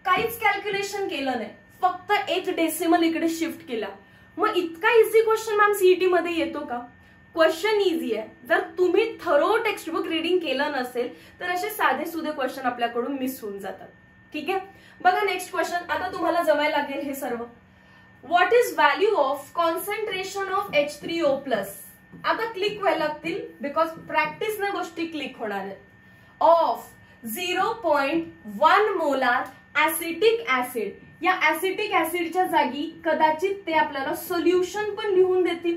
काहीच कॅल्क्युलेशन केलं नाही, फक्त एक डेसिमल इकडे शिफ्ट केला. मग इतका इझी क्वेश्चन मॅम सीईटी मध्ये येतो का? क्वेश्चन इझी आहे. जर तुम्ही थरो टेक्स्टबुक रिडिंग केलं नसेल तर असे साधे सुधे क्वेश्चन आपल्याकडून मिस होऊन जातात. ठीक आहे, बघा नेक्स्ट क्वेश्चन. आता तुम्हाला जमायला लागेल हे सर्व. What is value of concentration of H3O+? आता क्लिक व्हायला लागतील बिकॉज प्रॅक्टिसने गोष्टी क्लिक होणार आहेत. Of 0.1 molar acetic acid. या ऍसिटिक ऍसिडच्या जागी कदाचित ते आपल्याला सोल्युशन पण लिहून देतील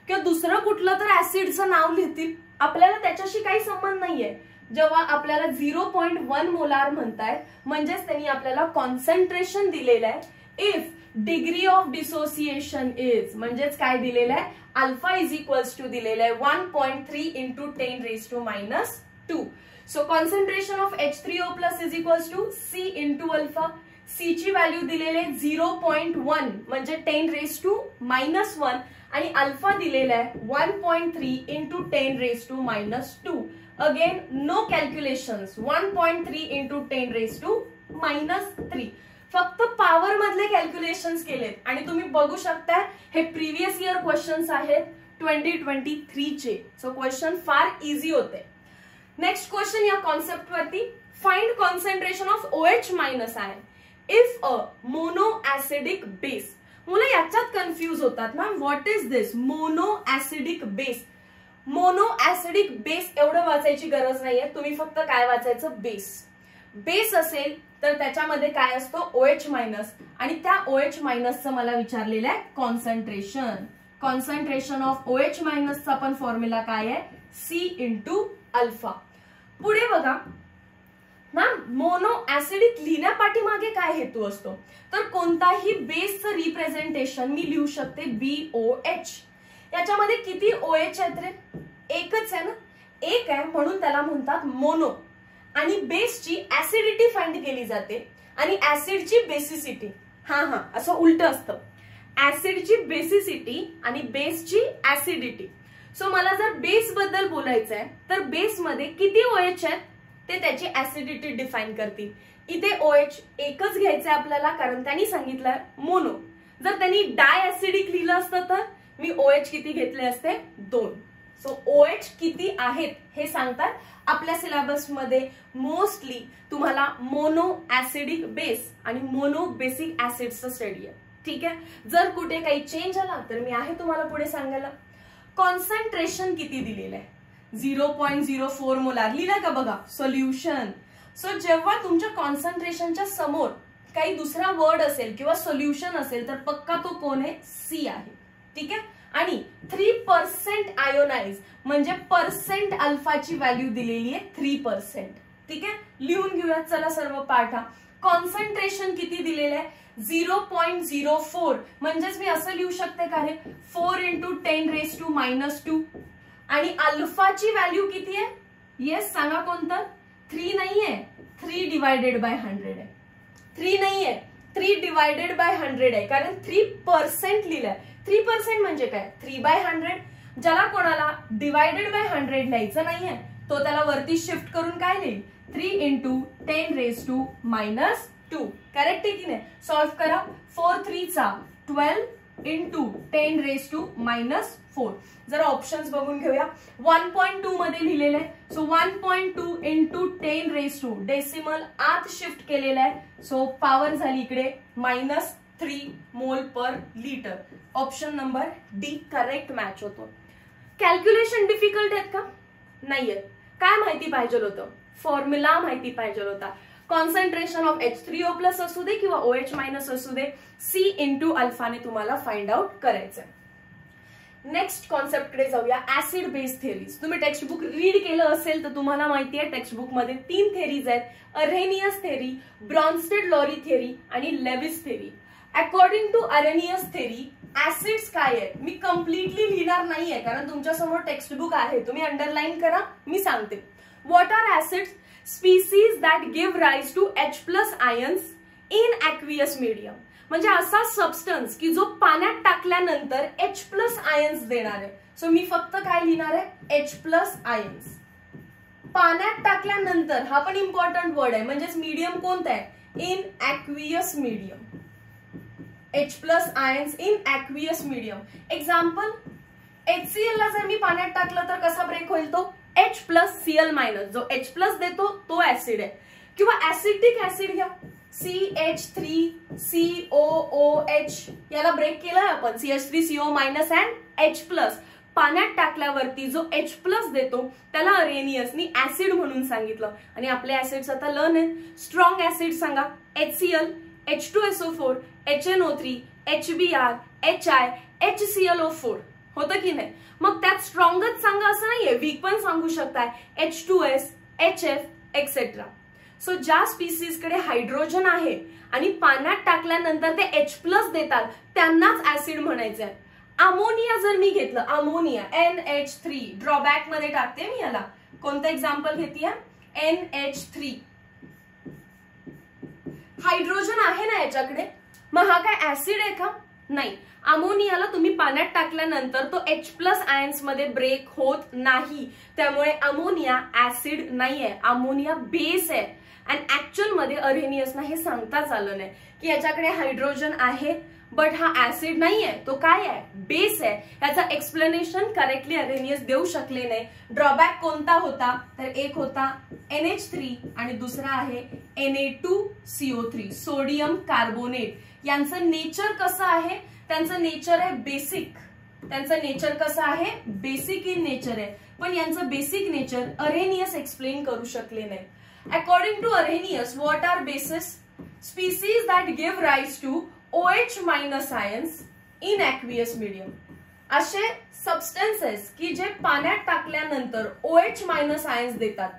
किंवा दुसरं कुठलं तर ऍसिडचं नाव लिहितील. आपल्याला त्याच्याशी काही संबंध नाहीये. जेव्हा आपल्याला 0.1 मोलार म्हणतायत म्हणजेच त्यांनी आपल्याला कॉन्सन्ट्रेशन दिलेलं आहे. If degree of dissociation is म्हणजेच काय दिलेलं आहे अल्फा इज इक्वल्स टू दिलेलं आहे 1.3 into 10⁻². So concentration of H3O+ is equals to C into alpha. C ची व्हॅल्यू दिलेली आहे 0.1 म्हणजे 10⁻⁻1 आणि अल्फा दिलेला आहे 1.3 into 10⁻². Again no calculations. 1.3 into 10⁻³ फक्त पॉवर मधले कॅल्क्युलेशन्स केलेत आणि तुम्ही बघू शकता हे प्रिव्हियस इयर क्वेश्चन्स आहेत 2023 चे. सो क्वेश्चन फार इझी होते. नेक्स्ट क्वेश्चन या कॉन्सेप्ट वरती. Find concentration of OH- ion if a mono acidic base. मुलं याच्यात कन्फ्युज होतात ना, what is this mono acidic base. Mono acidic base एवढं वाचायची गरज नाहीये, तुम्ही फक्त काय वाचायचं बेस. बेस असेल तर त्याच्यामध्ये काय असतो OH- आणि त्या OH- मला विचारलेलं आहे कॉन्सन्ट्रेशन. कॉन्सन्ट्रेशन ऑफ OH- चा पण फॉर्म्युला काय आहे C इंटू अल्फा. पुढे बघा मॅम मोनो ऍसिडिक लिहिण्यापाठीमागे काय हेतू असतो तर कोणताही बेसचं रिप्रेझेंटेशन मी लिहू शकते BOH. याच्यामध्ये किती OH आहेत रे? एकच आहे ना, एक आहे म्हणून त्याला म्हणतात मोनो. आणि बेसची ऍसिडिटी फाइंड केली जाते आणि ऍसिडची बेसिसिटी. हा असं उलट असतं. ऍसिडची बेसिसिटी आणि बेसची ऍसिडिटी. सो मला जर बेस बद्दल बोलायचं आहे तर बेसमध्ये किती OH आहेत ते त्याची ऍसिडिटी डिफाइन करतील. इथे OH एकच घ्यायचंय आपल्याला कारण त्यांनी सांगितलंय मोनो. जर त्यांनी डाय ऍसिडिक लिहिलं असतं तर मी OH किती घेतले असते 2. सो OH किती आहेत हे सांगतात. आपल्या सिलेबस मध्ये मोस्टली तुम्हाला मोनो ऍसिडिक बेस आणि मोनो बेसिक ऍसिडचं स्टडी आहे. ठीक आहे, जर कुठे काही चेंज आला तर मी आहे तुम्हाला पुढे सांगायला. कॉन्सन्ट्रेशन किती दिलेलं आहे 0.04 मोलार लिहिलं का बघा सोल्युशन. सो जेव्हा तुमच्या कॉन्सन्ट्रेशनच्या समोर काही दुसरा वर्ड असेल किंवा सोल्युशन असेल तर पक्का तो कोण आहे C आहे. ठीक आहे, आणि 3% आयोनाइज म्हणजे पर्सेंट अल्फाची व्हॅल्यू दिलेली आहे 3%. ठीक आहे, लिहून घेऊया चला सर्व पाठा. कॉन्सन्ट्रेशन किती दिलेलं आहे 0.04 म्हणजेच मी असं लिहू शकते का रे 4 इंटू 10⁻². आणि अल्फाची व्हॅल्यू किती आहे? येस सांगा कोणतं? 3 नाहीये, 3 डिवायडेड बाय 100 आहे. 3 नाहीये, 3 डिवायडेड बाय 100 आहे कारण 3% लिहिलंय. 3% म्हणजे काय 3/100. ज्याला कोणाला डिवायडेड बाय 100 लिहायचं नाहीये तो त्याला वरती शिफ्ट करून काय लिहिल 3 इंटू 10⁻². करेक्ट आहे की नाही? सॉल्व्ह करा. 4 3 12 इंटू 10⁻⁻4. जरा ऑप्शन्स बघून घेऊया. 1.2 मध्ये लिहिलेलं आहे. सो 1.2 इंटू 10⁻, डेसिमल आत शिफ्ट केलेलं आहे. सो पॉवर झाली इकडे -3 मोल per litre. Option number D correct match होतो. कॅल्क्युलेशन डिफिकल्ट आहेत का? नाहीये. काय माहिती पाहिजे होतं? फॉर्म्युला माहिती पाहिजे होता. कॉन्सन्ट्रेशन ऑफ H3O+ असू दे किंवा OH- असू दे, C इंटू अल्फाने तुम्हाला फाइंड आउट करायचंय. नेक्स्ट कॉन्सेप्टकडे जाऊया, ऍसिड बेस थेरीज. तुम्ही टेक्स्ट बुक रीड केलं असेल तर तुम्हाला माहिती आहे टेक्स्ट बुक मध्ये 3 थेरीज आहेत, अरेनियस थेरी, ब्रॉन्स्टेड-लॉरी थेरी आणि Lewis theory. According to Arrhenius theory acids काय आहेत मी कम्प्लिटली लिहिणार नाहीये कारण तुमच्या समोर टेक्स्ट बुक आहे, तुम्ही अंडरलाईन करा, मी सांगते. What are acids? Species that give rise to H+ ions in aqueous medium. म्हणजे असा सबस्टन्स की जो पाण्यात टाकल्यानंतर H+ आयन्स देणार आहे. सो मी फक्त काय लिहिणार आहे? H+ ions. पाण्यात टाकल्यानंतर हा पण इम्पॉर्टंट वर्ड आहे, म्हणजेच मीडियम कोणतं आहे? In aqueous medium. H+ ions in aqueous medium. Example, HCl ला जर मी पाण्यात टाकलं तर कसा ब्रेक होईल? तो H+Cl-. जो H+ देतो तो ऍसिड आहे. किंवा ऍसिटिक ऍसिड घ्या, CH3COOH, याला ब्रेक केलाय आपण, CH3CO- अँड H+. पाण्यात टाकल्यावरती जो H+ देतो त्याला अरेनियसनी ऍसिड म्हणून सांगितलं. आणि आपले ऍसिड्स आता लर्न आहेत. स्ट्रॉंग ऍसिड सांगा, HCl, H2SO4, HNO3, HBr, HI, HClO4. होतं की नाही? मग त्यात स्ट्रॉंगच सांगा असं नाहीये, वीक पण सांगू शकताय, H2S, HF एक्सेट्रा. सो ज्या स्पीसीज कडे हायड्रोजन आहे आणि पाण्यात टाकल्यानंतर ते H+ देतात त्यांनाच ऍसिड म्हणायचं आहे. अमोनिया जर मी घेतलं, अमोनिया NH3, ड्रॉबॅक मध्ये टाकते मी याला. कोणतं एक्झाम्पल घेतीये? NH3. हायड्रोजन आहे ना याच्याकडे, मग हा काय ऍसिड आहे का? नाही. अमोनियाला तुम्ही पाण्यात टाकल्यानंतर तो H+ आयन्स मध्ये ब्रेक होत नाही, त्यामुळे अमोनिया ऍसिड नाहीये, अमोनिया बेस आहे. अँड ऍक्च्युअल मध्ये अरेनियसना हे सांगताच आलं नाही की याच्याकडे हायड्रोजन आहे बट हा ऍसिड नाहीये, तो काय आहे? बेस आहे. याचा एक्सप्लेनेशन करेक्टली अरेनियस देऊ शकले नाही. ड्रॉबॅक कोणता होता? तर एक होता NH3 आणि दुसरा आहे Na2CO3, सोडियम कार्बोनेट. यांचं नेचर कसं आहे? त्यांचं नेचर आहे बेसिक. त्यांचं नेचर कसं आहे? बेसिक इन नेचर आहे. पण यांचं बेसिक नेचर अरेनियस एक्सप्लेन करू शकले नाही. According to Arrhenius, what are bases? Species that give rise to OH- ions in aqueous medium. असे सबस्टन्सेस की जे पाण्यात टाकल्यानंतर OH- आयन्स देतात.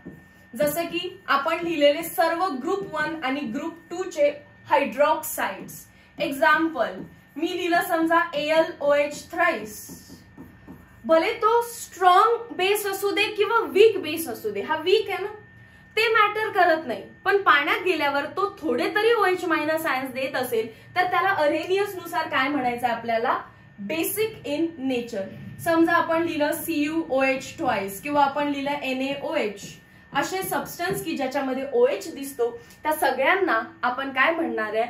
जसं की आपण लिहिलेले सर्व ग्रुप 1 आणि ग्रुप 2 चे हायड्रॉक्साइड्स. एक्झाम्पल, मी लिहिलं समजा AlOH थ्राइस. भले तो स्ट्रॉंग बेस असू दे किंवा वीक बेस असू दे, हा वीक आहे ना, ते मॅटर करत नाही. पण पाण्यात गेल्यावर तो थोडे तरी OH- आयन्स देत असेल तर त्याला अरेनियस नुसार काय म्हणायचं आपल्याला? Basic in nature. समजा आपण लिहिलं CuOH ट्वाइस किंवा आपण लिहिलं NaOH. असे सबस्टन्स की ज्याच्यामध्ये OH दिसतो त्या सगळ्यांना आपण काय म्हणणार आहे?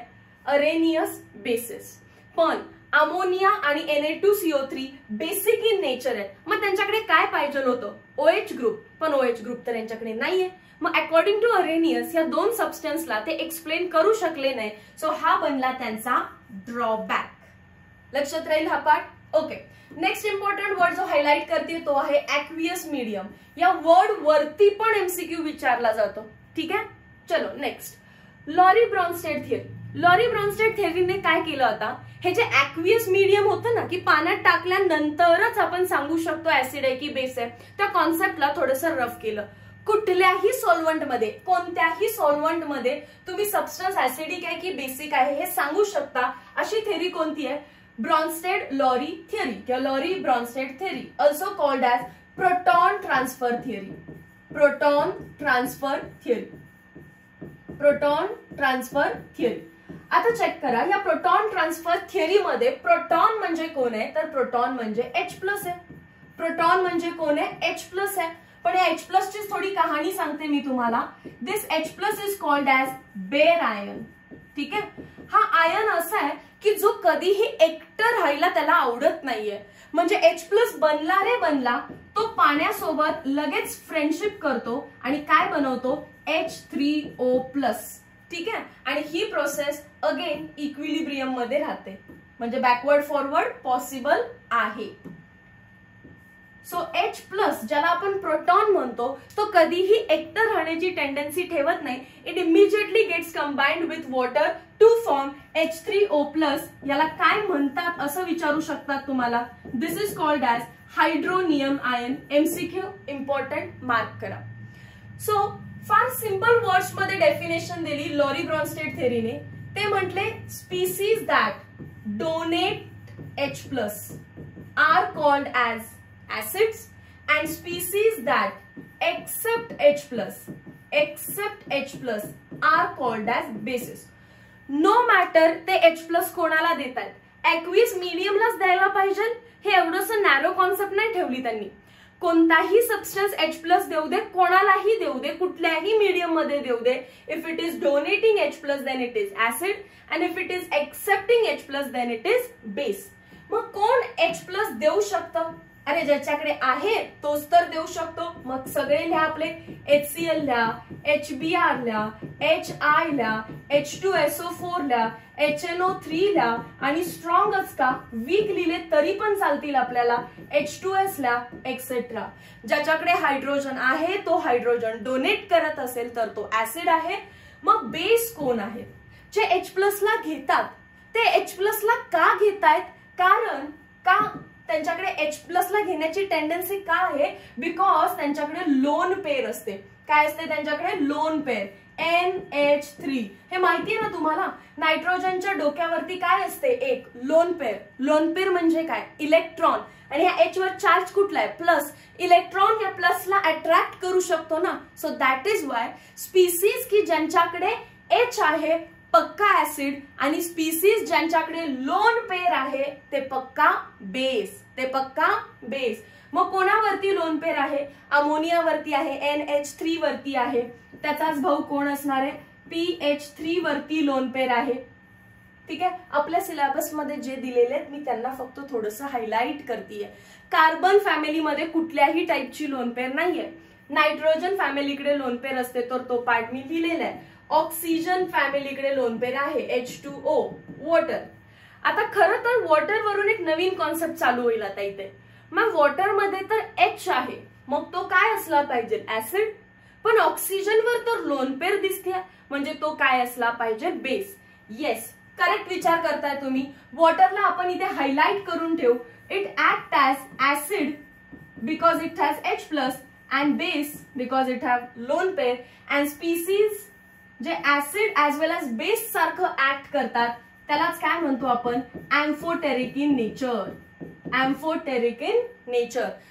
Arrhenius basis. पण अमोनिया आणि Na2CO3 बेसिक इन नेचर आहे. मग त्यांच्याकडे काय पाहिजे होतं? OH group. पण OH ग्रुप तर यांच्याकडे नाहीये. मग अकॉर्डिंग टू अरेनियस या दोन सबस्टन्सला ते एक्सप्लेन करू शकले नाही. सो हा बनला त्यांचा ड्रॉबॅक. लक्षात राहील हा part? Okay. Next important word जो हायलाइट करते तो आहे ॲक्वियस मीडियम. या वर्ड वरती पण MCQ विचारला जातो. ठीक आहे, चलो next. Lowry Bronsted theory. Lowry Bronsted थिअरीने काय केलं? आता हे जे ॲक्वियस मीडियम होतं ना, की पाण्यात टाकल्यानंतरच आपण सांगू शकतो ऍसिड आहे की बेस आहे, त्या कॉन्सेप्टला थोडंसं रफ केलं. कुठल्याही सॉल्व्हंट मध्ये, कोणत्याही सॉल्व्हंट मध्ये तुम्ही सबस्टन्स ऍसिडिक आहे की बेसिक आहे हे सांगू शकता. अशी थेरी कोणती आहे? ब्रॉन्स्टेड-लॉरी थिअरी किंवा Lowry Bronsted theory, also called as proton transfer theory. Proton transfer theory. Proton transfer theory. आता चेक करा, या प्रोटॉन ट्रान्सफर थिअरी मध्ये प्रोटॉन म्हणजे कोण आहे? तर प्रोटॉन म्हणजे H+ आहे. प्रोटॉन म्हणजे कोण आहे? H+ आहे. पण या H+ ची थोडी कहाणी सांगते मी तुम्हाला. This H+ is called as bare ion. ठीक आहे, हा आयन असा आहे की जो कधीही एकटं राहायला त्याला आवडत नाहीये. म्हणजे H+ बनला रे बनला, तो पाण्यासोबत लगेच फ्रेंडशिप करतो आणि काय बनवतो? H3O+. ठीक आहे, आणि ही प्रोसेस अगेन इक्विलिब्रियम मध्ये राहते. म्हणजे बॅकवर्ड फॉरवर्ड पॉसिबल आहे. सो H प्लस ज्याला आपण प्रोटॉन म्हणतो तो कधीही एकतर राहण्याची टेंडन्सी ठेवत नाही. It immediately gets combined with water to form H3O plus. याला काय म्हणतात असं विचारू शकतात तुम्हाला. This is called as hydronium ion. MCQ important, mark करा. सो फार सिंपल वर्ड्स मध्ये डेफिनेशन दिली लॉरी ब्रॉन्स्टेड थेरीने. ते म्हटले species that donate H plus are called as acids and species that accept H plus are called as bases. No matter ते H plus कोणाला देतात, ऍक्विस मीडियमलाच द्यायला पाहिजे हे एवढंसं नॅरो कॉन्सेप्ट नाही ठेवली त्यांनी. कोणताही सबस्टन्स H प्लस देऊ दे, कोणालाही देऊ दे, कुठल्याही मीडियम मध्ये देऊ दे. If it is donating H plus then it is acid and if it is accepting H plus then it is base. मग कोण H प्लस देऊ शकतं? अरे ज्याच्याकडे आहे तोच तर देऊ शकतो. मग सगळे लिहा आपले. HCl लिहा, HBr लिहा, HI लिहा, H2SO4 लिहा, HNO3 लिहा आणि स्ट्रॉंगच का वीक लिहिले तरी पण चालतील आपल्याला. H2S लिहा एक्सेट्रा. ज्याच्याकडे हायड्रोजन आहे तो हायड्रोजन डोनेट करत असेल तर तो ऍसिड आहे. मग बेस कोण आहे? जे H प्लस ला घेतात ते H प्लस ला का घेतायत? कारण का त्यांच्याकडे H प्लस ला घेण्याची टेंडन्सी का आहे? बिकॉज त्यांच्याकडे लोन पेअर असते. काय असते त्यांच्याकडे? Lone pair NH3. हे माहितीये ना तुम्हाला. नायट्रोजनच्या डोक्यावरती काय असते? एक लोन पेअर. लोन पेअर म्हणजे काय? इलेक्ट्रॉन. आणि ह्या H वर चार्ज कुठला आहे? प्लस. इलेक्ट्रॉन या प्लसला अट्रॅक्ट करू शकतो ना. So that is Y species की ज्यांच्याकडे H आहे पक्का ऍसिड आणि स्पीसीज ज्यांच्याकडे लोन पेअर आहे ते पक्का बेस. मग कोणावरती लोन पेअर आहे? अमोनियावरती आहे, NH3 वरती आहे. त्याचाच भाऊ कोण असणार आहे? PH3 वरती लोन पेअर आहे. ठीक आहे. आपल्या सिलेबस मध्ये जे दिलेले आहेत मी त्यांना फक्त थोडंसं हायलाइट करतेय. कार्बन फॅमिलीमध्ये कुठल्याही टाईपची लोन पेअर नाहीये. नायट्रोजन फॅमिलीकडे लोन पेअर असते तर तो पार्ट मी लिहिलेला आहे. ऑक्सिजन फॅमिलीकडे लोन पेअर आहे H2O वॉटर. आता खरं तर वॉटर वरून एक नवीन कॉन्सेप्ट चालू होईल आता इथे. मग वॉटर मध्ये तर H आहे मग तो काय असला पाहिजे? ऍसिड. पण ऑक्सिजनवर तर लोन पेअर दिसते म्हणजे तो काय असला पाहिजे? बेस. येस, करेक्ट विचार करताय तुम्ही. वॉटरला आपण इथे हायलाइट करून ठेवू. It act as acid because it has H plus and base because it have lone pair. And species जे ऍसिड ऍज वेल एज बेस सारखं ऍक्ट करतात त्यालाच काय म्हणतो आपण? Amphoteric in nature.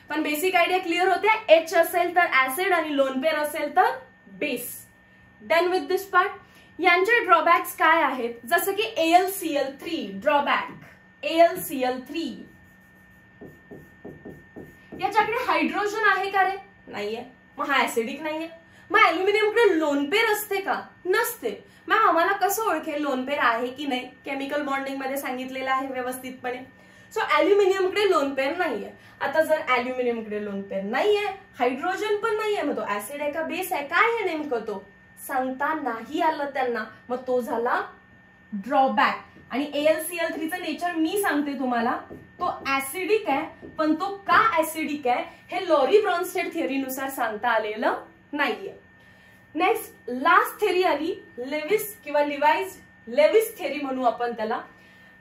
पण बेसिक आयडिया क्लिअर होते. H असेल तर ऍसिड आणि लोन पेअर असेल तर base. Done with this part. यांचे ड्रॉबॅक्स काय आहेत? जसं की AlCl3 ड्रॉबॅक. AlCl3 याच्याकडे हायड्रोजन आहे का रे? नाहीये. मग हा ऍसिडिक नाहीये. मग अल्युमिनियमकडे लोन पेअर असते का? नसते. मग आम्हाला कसं ओळखेल लोन पेअर आहे की नाही? केमिकल बॉन्डिंग मध्ये सांगितलेलं आहे व्यवस्थितपणे. सो अल्युमिनियमकडे लोन पेअर नाहीये. आता जर अल्युमिनियमकडे लोन पेअर नाहीये, हायड्रोजन पण नाहीये, मग तो ऍसिड आहे का बेस आहे? काय आहे नेमकं तो सांगता नाही आलं त्यांना. मग तो झाला ड्रॉबॅक. आणि AlCl3चं नेचर मी सांगते तुम्हाला. तो ऍसिडिक आहे पण तो का ऍसिडिक आहे हे लॉरी ब्रॉन्स्टेड थिअरीनुसार सांगता आलेलं नाहीये. नेक्स्ट लास्ट थेरी आली लेविस किंवा लेविस थेरी म्हणू आपण त्याला.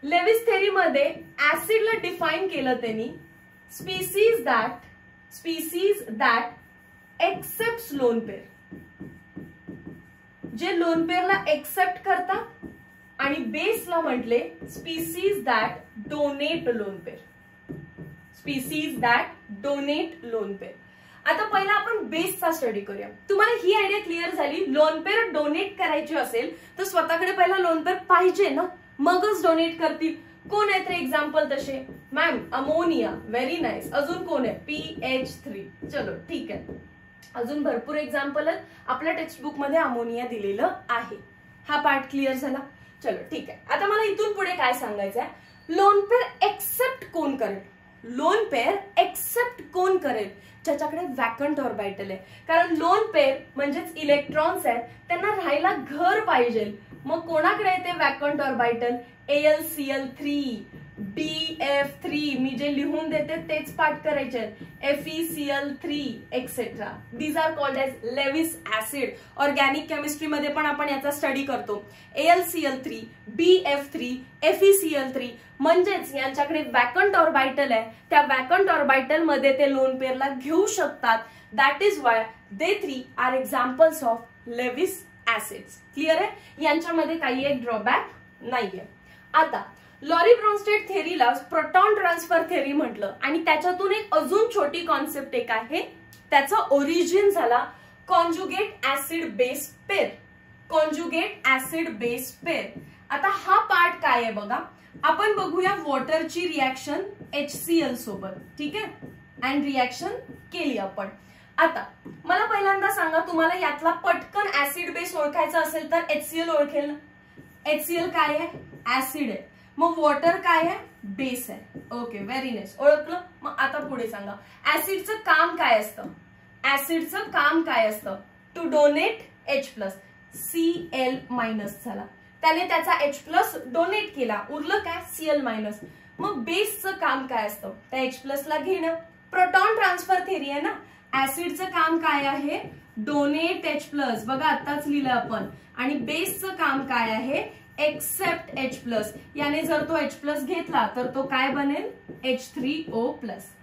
लेविस थेरी मध्ये ऍसिडला डिफाईन केलं त्यांनी. Species that accept lone pair. जे लोन पेअरला एक्सेप्ट करतात. आणि बेसला म्हटले species that donate lone pair. आता पहिला आपण बेसचा स्टडी करूया. तुम्हाला ही आयडिया क्लिअर झाली. लोन पेअर डोनेट करायची असेल तर स्वतःकडे पहिला लोन पेअर पाहिजे ना, मगच डोनेट करतील. कोण आहेत रे एक्झाम्पल तसे? Ma'am ammonia. Very nice. अजून कोण आहे? PH3. चलो ठीक आहे. अजून भरपूर एक्झाम्पल आहेत. आपल्या टेक्स्टबुक मध्ये अमोनिया दिलेलं आहे. हा पार्ट क्लिअर झाला. चलो ठीक आहे. आता मला इथून पुढे काय सांगायचं आहे? लोन पेअर एक्सेप्ट कोण करेल? लोन पेअर एक्सेप्ट कोण करेल? ज्याच्याकडे वॅकंट ऑर्बिटल आहे. कारण लोन पेअर म्हणजेच इलेक्ट्रॉन्स आहेत त्यांना राहायला घर पाहिजे. मग कोणाकडे येते वॅकंट ऑर्बिटल? AlCl3. BF3 मी जे लिहून देते तेच पाठ करायचे, FeCl3 etcetera. These are called as Lewis acid. Organic chemistry मध्ये पण आपण याचा स्टडी करतो. AlCl3, BF3, FeCl3 म्हणजेच यांच्याकडे वॅकंट ऑर्बिटल आहे, त्या वॅकंट ऑर्बिटल मध्ये ते लोन पेअरला घेऊ शकतात. That is why they 3 are examples of Lewis acids. Clear आहे? यांच्यामध्ये काही एक ड्रॉबॅक नाहीये. आता लॉरी ब्रॉन्स्टेड थेअरीला प्रोटॉन ट्रान्सफर थेअरी म्हटलं आणि त्याच्यातून एक अजून छोटी कॉन्सेप्ट एक आहे, त्याचा ओरिजिन झाला conjugate acid base pair. Conjugate acid base pair. आता हा पार्ट काय आहे बघा, आपण बघूया वॉटरची रिॲक्शन HCl सोबत. ठीक आहे, अँड रिॲक्शन केली आपण. आता मला पहिल्यांदा सांगा, तुम्हाला यातला पटकन ऍसिड बेस ओळखायचा असेल तर HCl ओळखेल ना. HCl काय आहे? ऍसिड आहे. मग वॉटर काय आहे? बेस आहे. ओके, व्हेरी नाईस, ओळखलं. मग आता पुढे सांगा, ऍसिडचं काम काय असतं? ऍसिडचं काम काय असतं? टू डोनेट H+, Cl- झाला, त्याने त्याचा H+ डोनेट केला, उरलं काय? Cl-. मग बेसचं काम काय असतं? त्या H+ ला घेणं. प्रोटॉन ट्रान्सफर थेअरी आहे ना. ऍसिडचं काम काय आहे? डोनेट H+, बघा आताच लिहिलं आपण. आणि बेसचं काम काय आहे? Accept H+. याने जर तो H+ घेतला तर तो काय बनेल? H3O+.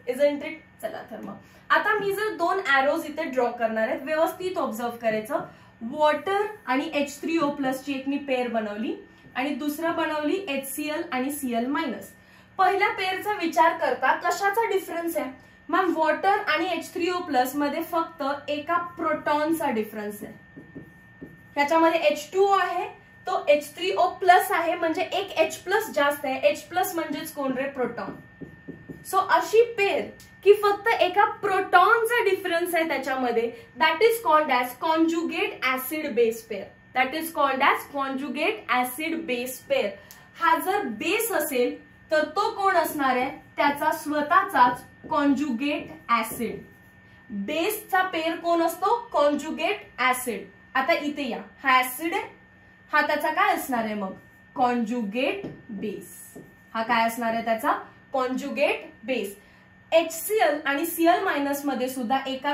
Isn't it? चला तर मग आता मी जर 2 एरोज इथे ड्रॉ करणार आहेत, व्यवस्थित ऑब्झर्व करायचं. वॉटर आणि H3O+ ची एक मी पेअर बनवली आणि दुसरं बनवली HCl आणि Cl-. पहिल्या पेअरचा विचार करता कशाचा डिफरन्स आहे? मॅम वॉटर आणि H3O+ मध्ये फक्त एका प्रोटॉनचा डिफरन्स आहे. ह्याच्यामध्ये H2O आहे, तो H3O+ आहे, म्हणजे एक H+ जास्त आहे. H+ म्हणजेच कोण रे? प्रोटॉन. सो अशी पेअर की फक्त एका प्रोटॉनचा डिफरन्स आहे त्याच्यामध्ये, that is called as conjugate acid base pair. That is called as conjugate acid base pair. हा जर बेस असेल तर तो कोण असणार आहे? त्याचा स्वतःचाच कॉन्जुगेट ऍसिड. बेसचा पेअर कोण असतो? Conjugate acid. आता इथे या, हा ऍसिड आहे, हा त्याचा काय असणार आहे मग? Conjugate base. हा काय असणार आहे त्याचा? Conjugate base. HCl आणि Cl- मध्ये सुद्धा एका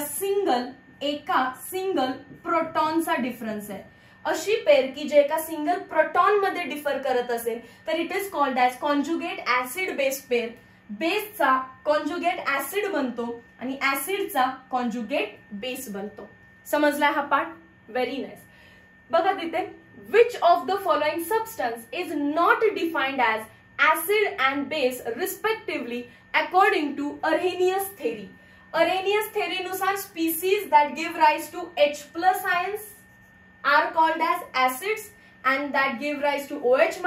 सिंगल प्रोटॉनचा डिफरन्स आहे. अशी पेअर की जे एका सिंगल प्रोटॉन मध्ये डिफर करत असेल तर it is called as conjugate acid base pair. बेसचा कॉन्जुगेट ऍसिड बनतो आणि ऍसिडचा कॉन्जुगेट बेस बनतो. समजला हा पार्ट? Very nice. बघा तिथे, which of the following substance is not defined as acid and base respectively according to Arrhenius theory. Arrhenius theory नुसार species that give rise to H+ ions are called as acids and that give rise to OH-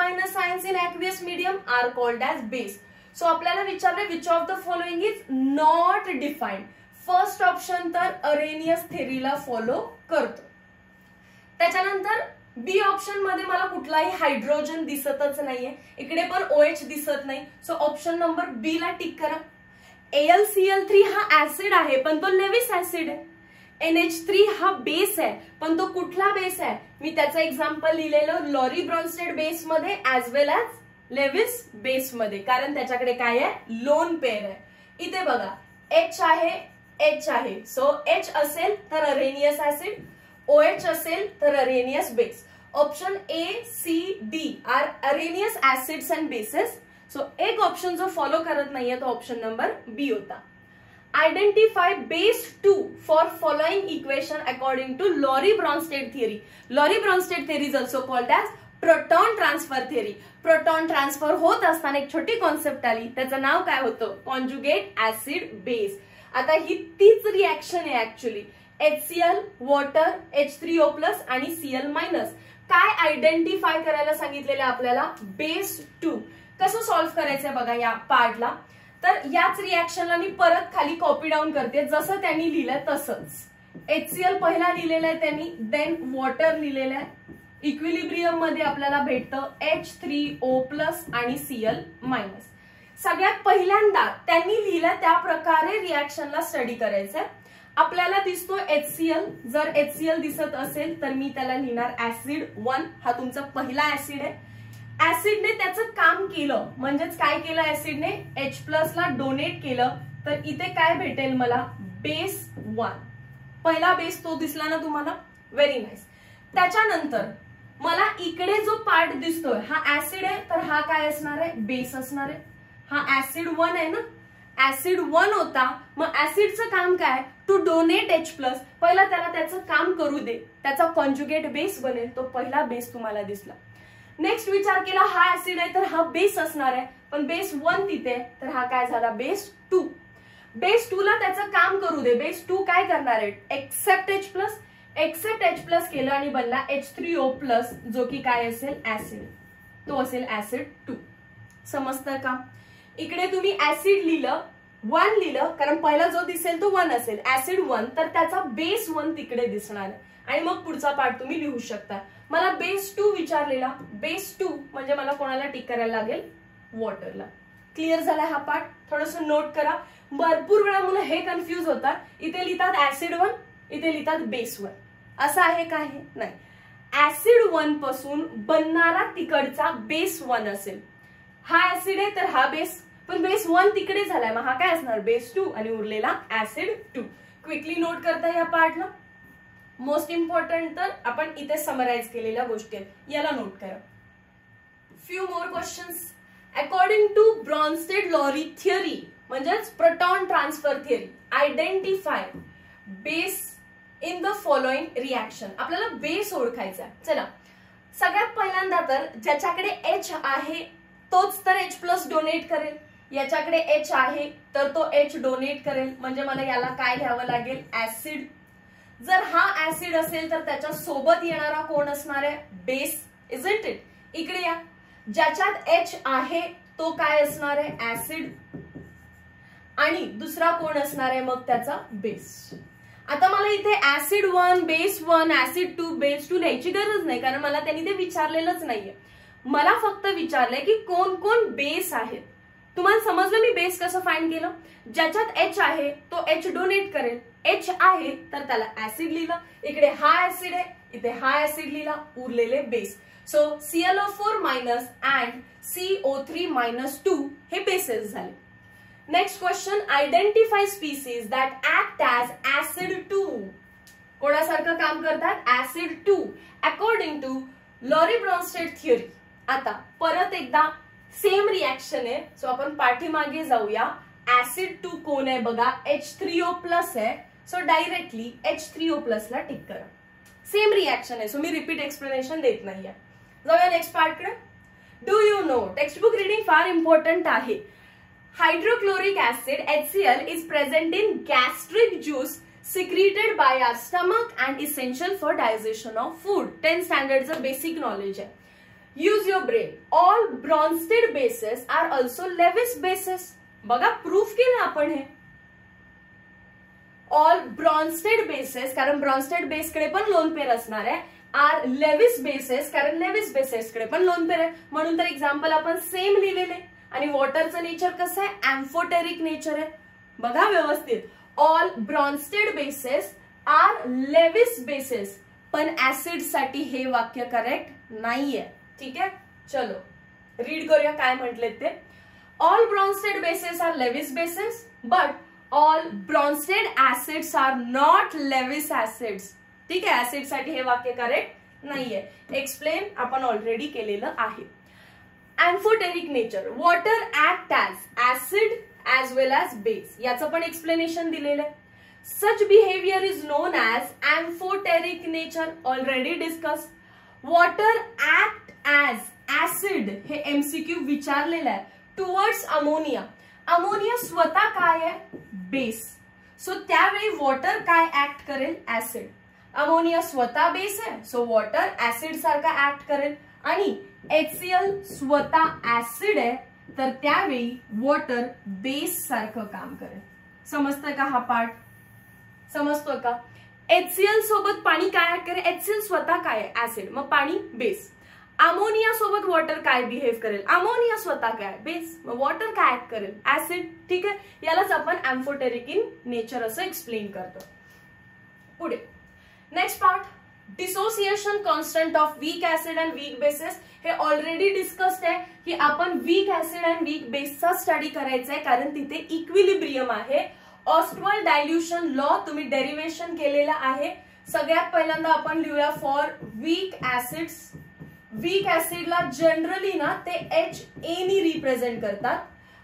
ions in aqueous medium are called as base. So आपल्याला विचारले which of the following is not defined. First option तर Arrhenius theory ला follow करतो. त्याच्यानंतर बी option मध्ये मला कुठलाही hydrogen दिसतच नाहीये, इकडे पण OH दिसत नाही. सो ऑप्शन नंबर बी ला टिक करा. AlCl3 हा ऍसिड आहे पण तो लेविस ऍसिड आहे. NH3 हा बेस आहे पण तो कुठला बेस आहे? मी त्याचं एक्झाम्पल लिहिलेलं लॉरी ब्रॉन्स्टेड बेस मध्ये ऍज वेल ऍज लेविस बेस मध्ये, कारण त्याच्याकडे काय आहे? लोन पेअर आहे. इथे बघा H आहे, सो H असेल तर अरेनियस ऍसिड, OH असेल तर Arrhenius base. Option A, C, D are Arrhenius acids and bases. So एक ऑप्शन जो फॉलो करत नाहीये तो ऑप्शन नंबर बी होता. Identify base 2 for following equation according to Lowry Bronsted theory. Lowry Bronsted theory is also called as proton transfer theory. Proton transfer होत असताना एक छोटी कॉन्सेप्ट आली, त्याचं नाव काय होतं? Conjugate acid base. आता ही तीच रिॲक्शन आहे ऍक्च्युली. HCl, वॉटर, H3O+ आणि Cl-. काय आयडेंटिफाय करायला सांगितलेलं आपल्याला? बेस 2. कसं सॉल्व्ह करायचंय बघा या पार्टला. तर याच रिॲक्शनला मी परत खाली कॉपी डाऊन करते, जसं त्यांनी लिहिलंय तसंच. HCl पहिला लिहिलेलं आहे त्यांनी, देन वॉटर लिहिलेलं आहे. इक्विलिब्रियम मध्ये आपल्याला भेटतं H3O+ आणि Cl-. सगळ्यात पहिल्यांदा त्यांनी लिहिलं त्या प्रकारे रिॲक्शनला स्टडी करायचंय. आपल्याला दिसतो HCl. जर HCl दिसत असेल तर मी त्याला लिहिणार ऍसिड 1. हा तुमचा पहिला ऍसिड आहे. ऍसिडने त्याचं काम केलं, म्हणजेच काय केलं ऍसिडने, H+ ला डोनेट केलं, तर इथे काय भेटेल मला, बेस 1. पहिला बेस तो दिसला ना तुम्हाला, व्हेरी नाईस. त्याच्यानंतर मला इकडे जो पार्ट दिसतोय हा ऍसिड आहे, तर हा काय असणार आहे, बेस असणार आहे. हा ऍसिड 1 आहे ना, ऍसिड 1 होता, मग ऍसिडचं काम काय, टू डोनेट H+. पहिला त्याला त्याचं काम करू दे, त्याचा कॉन्जुगेट बेस बनेल, तो पहिला बेस तुम्हाला दिसला. नेक्स्ट विचार केला, हा ऍसिड आहे तर हा बेस असणार आहे, पण बेस 1 तिथे, तर हा काय झाला, बेस 2. बेस 2 ला त्याचं काम करू दे. बेस 2 काय करणार आहे, एक्सेप्ट H+, एक्सेप्ट H+ केलं आणि बनला H3O+, जो की काय असेल, ऍसिड. तो असेल ऍसिड 2. समजतं का? इकडे तुम्ही ऍसिड लिहिलं, 1 लिहिलं, कारण पहिला जो दिसेल तो 1 असेल, ऍसिड 1, तर त्याचा बेस 1 तिकडे दिसणार आहे आणि मग पुढचा पार्ट तुम्ही लिहू शकता. मला बेस 2 विचारलेला, बेस 2 म्हणजे मला कोणाला टिक करायला लागेल, वॉटरला. क्लिअर झाला हा पार्ट? थोडस नोट करा. भरपूर वेळा मुलं हे कन्फ्युज होतात, इथे लिहितात ऍसिड 1, इथे लिहितात बेस 1. असं आहे का? हे नाही. ऍसिड 1 पासून बनणारा तिकडचा बेस 1 असेल. हा ऍसिड आहे तर हा बेस, पण बेस 1 तिकडे झालाय, मग हा काय असणार, बेस 2 आणि उरलेला ऍसिड 2. क्विकली नोट करता या पार्टला. मोस्ट इम्पॉर्टंट तर आपण इथे समराइज केलेल्या गोष्टी आहेत, याला नोट करा. Few more questions. According to Bronsted Lowry theory, म्हणजेच proton transfer theory, identify base in the following reaction. आपल्याला बेस ओळखायचा. चला, सगळ्यात पहिल्यांदा तर ज्याच्याकडे H आहे तोच तर H+ डोनेट करेल. याच्याकडे H आहे तर तो H डोनेट करेल, म्हणजे मला याला काय घ्यावं लागेल, ऍसिड. जर हा ऍसिड असेल तर त्याच्या सोबत येणारा कोण असणार आहे, बेस. Isn't it? इकडे या, ज्याच्यात H आहे तो काय असणार आहे, ऍसिड, आणि दुसरा कोण असणार आहे मग त्याचा बेस. आता मला इथे ऍसिड 1, बेस 1, ऍसिड 2, बेस 2 लिहायची गरज नाही, कारण मला त्यांनी ते विचारलेलंच नाहीये. मला फक्त विचारलंय की कोण कोण बेस आहेत. तुम्हाला समजलं मी बेस कसं फाइंड केलं? ज्याच्यात H आहे तो H डोनेट करेल. H आहे तर त्याला ऍसिड लिहिलं, इकडे हा ऍसिड आहे, इथे हा ऍसिड लिहिला, उरलेले base. So ClO4- and CO3-2 हे बेसेस झाले. Next question, identify species that act as acid 2. कोणासारखं काम करतात, acid 2, according to Lowry Bronsted theory. आता परत एकदा सेम रिएक्शन आहे, सो आपण पाठीमागे जाऊया. ऍसिड 2 कोण आहे बघा, H3O+ आहे, सो डायरेक्टली H3O+ ला टिक करा. सेम रिएक्शन आहे, सो मी रिपीट एक्सप्लेनेशन देत नाहीये. जाऊया नेक्स्ट पार्ट कडे. Do you know, textbook reading फार इम्पॉर्टंट आहे. Hydrochloric acid HCl is present in gastric juice secreted by our stomach and essential for digestion of food. 10th स्टँडर्डचं basic knowledge आहे. Use your brain. All Bronsted bases are also Lewis bases. बघा proof केलं आपण हे. All Bronsted bases, कारण Bronsted base कडे पण lone pair असणार आहे. आर लेविस बेसेस, कारण लेविस बेसेस कडे पण लोन पेर आहे. म्हणून तर एक्झाम्पल आपण सेम लिहिलेले. आणि वॉटरचं नेचर कसं आहे, एम्फोटेरिक नेचर आहे. बघा व्यवस्थित, all Bronsted bases are Lewis bases, पण ऍसिड साठी हे वाक्य करेक्ट नाहीये. ठीक आहे, चलो रीड करूया काय म्हटले ते. All Bronsted bases are Lewis bases, but all Bronsted acids are not Lewis acids. ठीक आहे, ऍसिड साठी हे वाक्य करेक्ट नाहीये. एक्सप्लेन आपण ऑलरेडी केलेलं आहे. Amphoteric nature, water act as acid as well as base, याचं पण एक्सप्लेनेशन दिलेलं आहे. Such behavior is known as amphoteric nature, already discussed. Water act as acid, हे MCQ विचारलेलं आहे. Towards ammonia, अमोनिया स्वतः काय आहे, बेस. सो त्यावेळी वॉटर काय ऍक्ट करेल, ऍसिड. अमोनिया स्वतः बेस आहे, सो वॉटर ऍसिड सारखा ऍक्ट करेल. आणि HCl स्वतः ऍसिड आहे, तर त्यावेळी वॉटर बेस सारखं काम करेल. समजतंय का हा पार्ट? समजतोय का? HCl सोबत पाणी काय ऍक्ट करेल, HCl स्वतः काय आहे, ऍसिड, मग पाणी बेस. अमोनिया सोबत वॉटर काय बिहेव करेल, अमोनिया स्वतः काय बेस, मग वॉटर काय ऍक्ट करेल, ऍसिड. ठीक आहे, यालाच आपण एम्फोटेरिक इन नेचर असं एक्सप्लेन करतो. पुढे next part, dissociation constant of weak acid and weak bases हे ऑलरेडी डिस्कस्ड आहे की आपण वीक ऍसिड अँड वीक बेसचा स्टडी करायचा आहे, कारण तिथे इक्विलिब्रियम आहे. ऑस्टवर्ड डायल्युशन लॉ तुम्ही डेरिव्हेशन केलेला आहे. सगळ्यात पहिल्यांदा आपण लिहूया फॉर वीक ऍसिड्स. वीक ऍसिडला जनरली ना ते HA नी रिप्रेझेंट करतात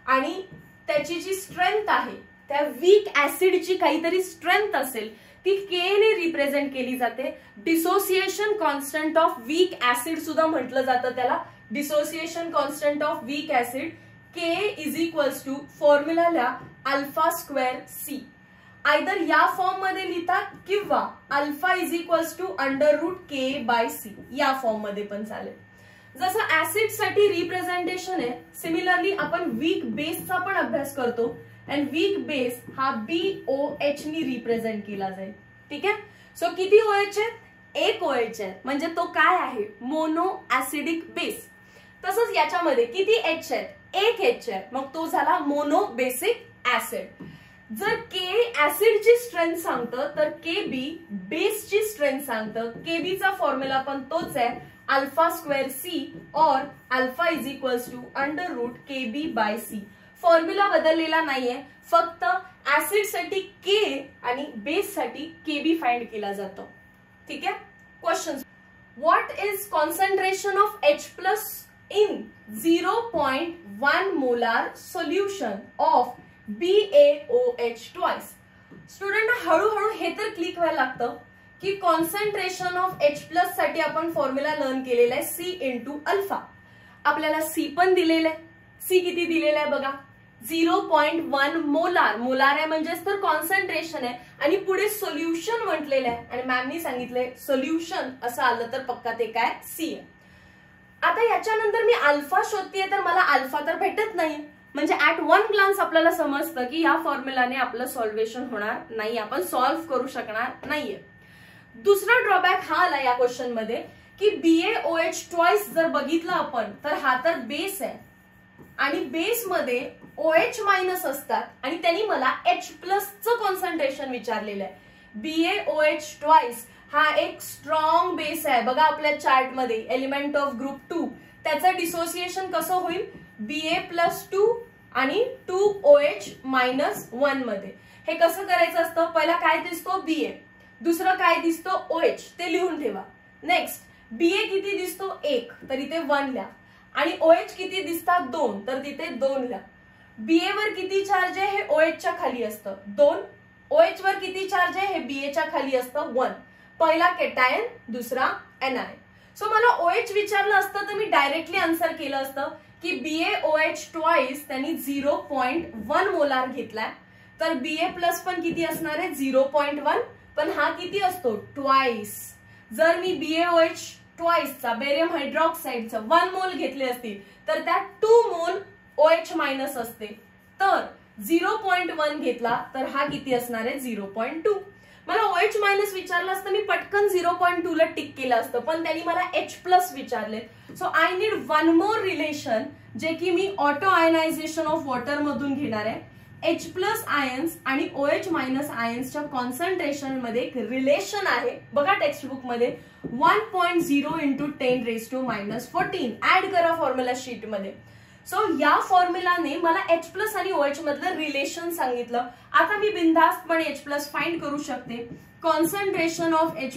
आणि त्याची जी स्ट्रेंथ आहे त्या वीक ऍसिडची काहीतरी स्ट्रेंथ असेल ती K ने रिप्रेझेंट केली जाते. Dissociation constant of weak acid सुद्धा म्हटलं जातं त्याला. Dissociation constant of weak acid K is equals to formula alpha square C. Either या फॉर्म मध्ये लिहितात किंवा alpha is equals to √K/C या फॉर्म मध्ये पण चालेल. जसं ऍसिड साठी रिप्रेझेंटेशन आहे, सिमिलरली आपण वीक बेसचा पण अभ्यास करतो अँड वीक बेस हा BOH नी रिप्रेझेंट केला जाईल. ठीक आहे. सो किती OH आहेत? एक OH आहे, म्हणजे तो काय आहे? Mono acidic base. तसंच याच्यामध्ये किती H आहेत? एक H आहे, मग तो झाला मोनो बेसिक ऍसिड. जर K ऍसिडची स्ट्रेंथ सांगतं तर KB बेसची स्ट्रेंथ सांगतं. KB चा फॉर्म्युला पण तोच आहे alpha square C or alpha is equals to √KB/C. Formula बदललेला नाहीये, फक्त ऍसिड साठी K आणि बेस साठी KB फाइंड केला जातो. ठीक आहे. Question. What is concentration of H+ in 0.1 molar solution of BaOH twice. Student हळूहळू हे तर क्लिक व्हायला लागतं की कॉन्सन्ट्रेशन ऑफ H+ साठी आपण फॉर्म्युला लर्न केलेला आहे C इंटू अल्फा. आपल्याला C पण दिलेलं आहे. C किती दिलेलं आहे बघा? 0.1 मोलार. मोलार आहे म्हणजेच तर कॉन्सन्ट्रेशन आहे आणि पुढे सोल्युशन म्हटलेलं आहे आणि मॅमनी सांगितलंय सोल्युशन असं आलं तर पक्का ते काय? C आहे. आता याच्यानंतर मी अल्फा शोधतेय तर मला अल्फा तर भेटत नाही, म्हणजे ऍट वन ग्लान्स आपल्याला समजतं की या फॉर्म्युलाने आपलं सॉल्व्हेशन होणार नाही, आपण सॉल्व्ह करू शकणार नाहीये. दुसरा ड्रॉबॅक हा आला या क्वेश्चन मध्ये की BaOH ट्वाइस जर बघितलं आपण तर हा तर बेस आहे आणि बेस मध्ये OH मायनस असतात आणि त्यांनी मला H+ चं कॉन्सन्ट्रेशन विचारलेलं आहे. BaOH ट्वाइस हा एक स्ट्रॉंग बेस आहे. बघा आपल्या चार्ट मध्ये एलिमेंट ऑफ ग्रुप 2 त्याचं डिसोसिएशन कसं होईल? Ba+2 आणि 2OH-1 मध्ये. हे कसं करायचं असतं? पहिला काय दिसतो? Ba. दुसरं काय दिसतो? OH. ते लिहून ठेवा. नेक्स्ट Ba किती दिसतो? 1, तर इथे 1 लिहा आणि OH किती दिसतात? 2, तर तिथे 2 लिहा. Ba वर किती चार्ज आहे? हे OH च्या खाली असतं 2. OH वर किती चार्ज आहे? हे Ba च्या खाली असतं 1. पहिला केटायन, दुसरा एनायन. सो मला OH विचारलं असतं तर मी डायरेक्टली आन्सर केलं असतं की BaOH ट्वाइस त्यांनी 0.1 मोलार घेतलाय, तर Ba+ पण किती असणार आहे? 0.1. पण हा किती असतो? ट्वाइस. जर मी BaOH ट्वाइसचा बेरियम हायड्रॉक्साइडचा 1 मोल घेतले असतील तर त्यात 2 मोल OH मायनस असते, तर 0.1 घेतला तर हा किती असणार आहे? 0.2. मला OH मायनस विचारलं असतं मी पटकन 0.2 ला टिक केलं असतं, पण त्यांनी मला H+ विचारले. So I need one more relation जे की मी ऑटो आयनायझेशन ऑफ वॉटर मधून घेणार आहे. H+ आयन्स आणि OH मायनस आयन्सच्या कॉन्सन्ट्रेशन मध्ये एक रिलेशन आहे. बघा टेक्स्टबुक मध्ये 1.0 इंटू 10⁻⁻14 ऍड करा फॉर्म्युला शीट मध्ये. सो या फॉर्म्युलाने मला H+ आणि OH मधलं रिलेशन सांगितलं. आता मी बिनधास्तपणे H+ फाइंड करू शकते. Concentration of H+,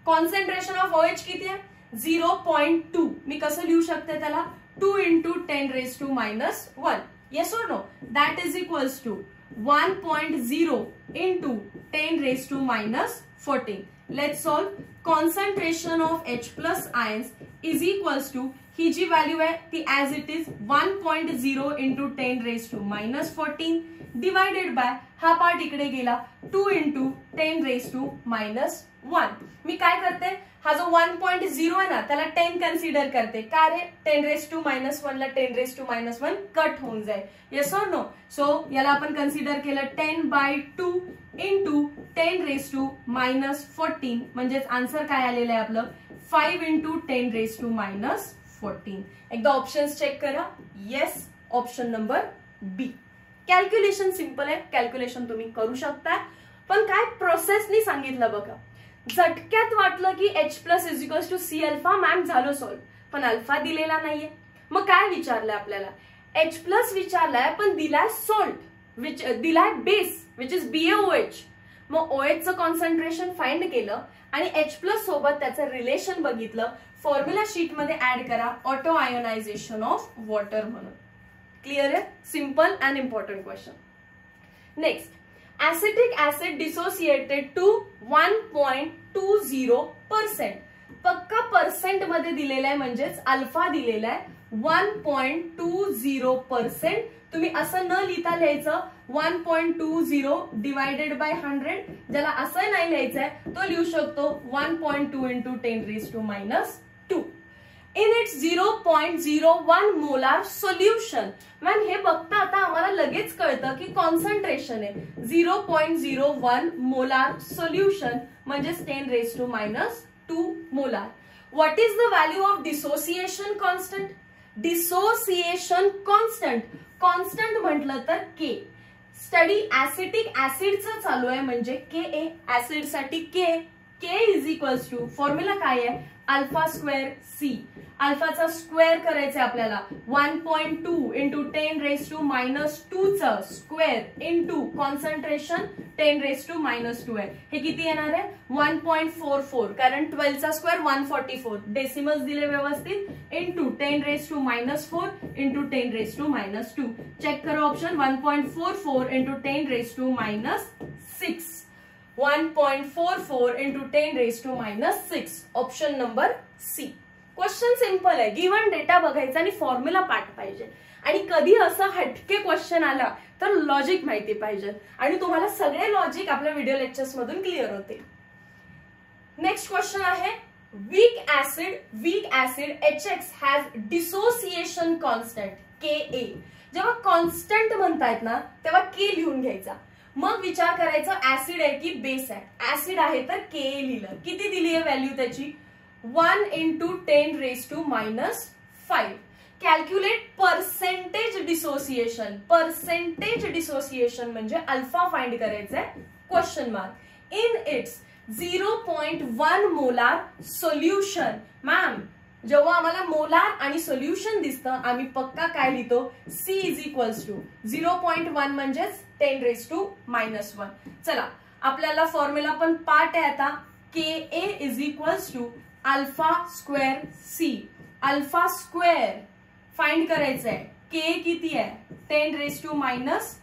concentration of OH किती आहे? 0.2. मी कसं लिहू शकते त्याला? 2 into 10⁻⁻1. Yes or no? That is equals to 1.0 into 10⁻⁻14. Let's solve. Concentration of H+ ions is equals to ही जी व्हॅल्यू आहे ती as it is 1.0 into 10⁻⁻14 divided by हा पार्ट इकडे गेला 2 इंटू 10⁻⁻1. मी काय करते? हा जो 1.0 आहे ना त्याला 10 कन्सिडर करते. का रे? 10⁻⁻1 ला 10⁻⁻1 कट होऊन जाईल. Yes or no? सो याला आपण कन्सिडर केलं 10/2 इंटू 10⁻⁻14 म्हणजेच आन्सर काय आलेलं आहे आपलं? 5 इंटू 10⁻⁻14. एकदा ऑप्शन्स चेक करा. येस, ऑप्शन नंबर बी. कॅल्क्युलेशन सिंपल आहे, कॅल्क्युलेशन तुम्ही करू शकता, पण काय प्रोसेसनी सांगितलं बघा. झटक्यात वाटलं की H plus is equals to C alpha, ma'am झालं सॉल्व, पण अल्फा दिलेला नाहीये. मग काय विचारलंय आपल्याला? H प्लस विचारलाय पण दिलाय सॉल्ट, दिलाय बेस विच इज BaOH. मग OH चं कॉन्सन्ट्रेशन फाइंड केलं आणि H प्लस सोबत त्याचं रिलेशन बघितलं. फॉर्म्युला शीट मध्ये ऍड करा ऑटो आयोनायझेशन ऑफ वॉटर म्हणून. क्लिअर आहे? Simple and important question. Next, acetic acid dissociated to 1.20%. पक्का पर्सेंट मध्ये दिलेला आहे, म्हणजेच अल्फा दिलेला आहे 1.20%. तुम्ही असं न लिहिता लिहायचं 1.20 डिवायडेड बाय 100. ज्याला असं नाही लिहायचंय तो लिहू शकतो 1.2 into 10⁻². In its 0.01 molar solution. Ma'am हे बघता आता आम्हाला लगेच कळतं की कॉन्सन्ट्रेशन आहे 0.01 मोलार सोल्युशन म्हणजेच 10⁻² molar. What is the value of dissociation constant? Dissociation constant, constant म्हटलं तर के. स्टडी ऍसिटिक ऍसिडचं चालू आहे म्हणजे Ka, ऍसिड साठी K is equals to formula काय आहे? Alpha square C. अल्फाचा स्क्वेअर करायचा आपल्याला 1.2 इंटू 10⁻² चं स्क्वेअर इंटू कॉन्सन्ट्रेशन 10⁻² आहे. हे किती येणार आहे? 1.44, कारण 12 चा स्क्वेअर 144, डेसिमल्स दिले व्यवस्थित, इंटू 10⁻⁻4 इंटू 10⁻². चेक करा option. 1.44 into 10⁻⁻6. 1.44 into 10⁻⁻6. Option number C. Question simple आहे. गिवन डेटा बघायचा आणि फॉर्म्युला पाठ पाहिजे. आणि कधी असं हटके क्वेश्चन आला तर लॉजिक माहिती पाहिजे आणि तुम्हाला सगळे लॉजिक आपल्या व्हिडिओ लेक्चर्स मधून क्लिअर होते. नेक्स्ट क्वेश्चन आहे weak acid HX has dissociation constant Ka. जेव्हा कॉन्स्टंट म्हणतायत ना तेव्हा K लिहून घ्यायचा. मग विचार करायचा ऍसिड आहे की बेस आहे. ऍसिड आहे तर Ka लिहिलं. किती दिली आहे व्हॅल्यू त्याची? 1 into 10⁻⁵. Calculate percentage dissociation. Percentage dissociation म्हणजे अल्फा फाइंड करायचंय question mark. In its 0.1 molar solution. Ma'am जेव्हा आम्हाला मोलार आणि सोल्युशन दिसतं आम्ही पक्का काय लिहितो? C इज इक्वल्स टू 0.1 म्हणजेच 10⁻⁻1. चला आपल्याला फॉर्म्युला पण पाठ आहे आता. Ka is equals to alpha square C. Alpha square find करायचंय. K किती आहे? 10⁻⁵.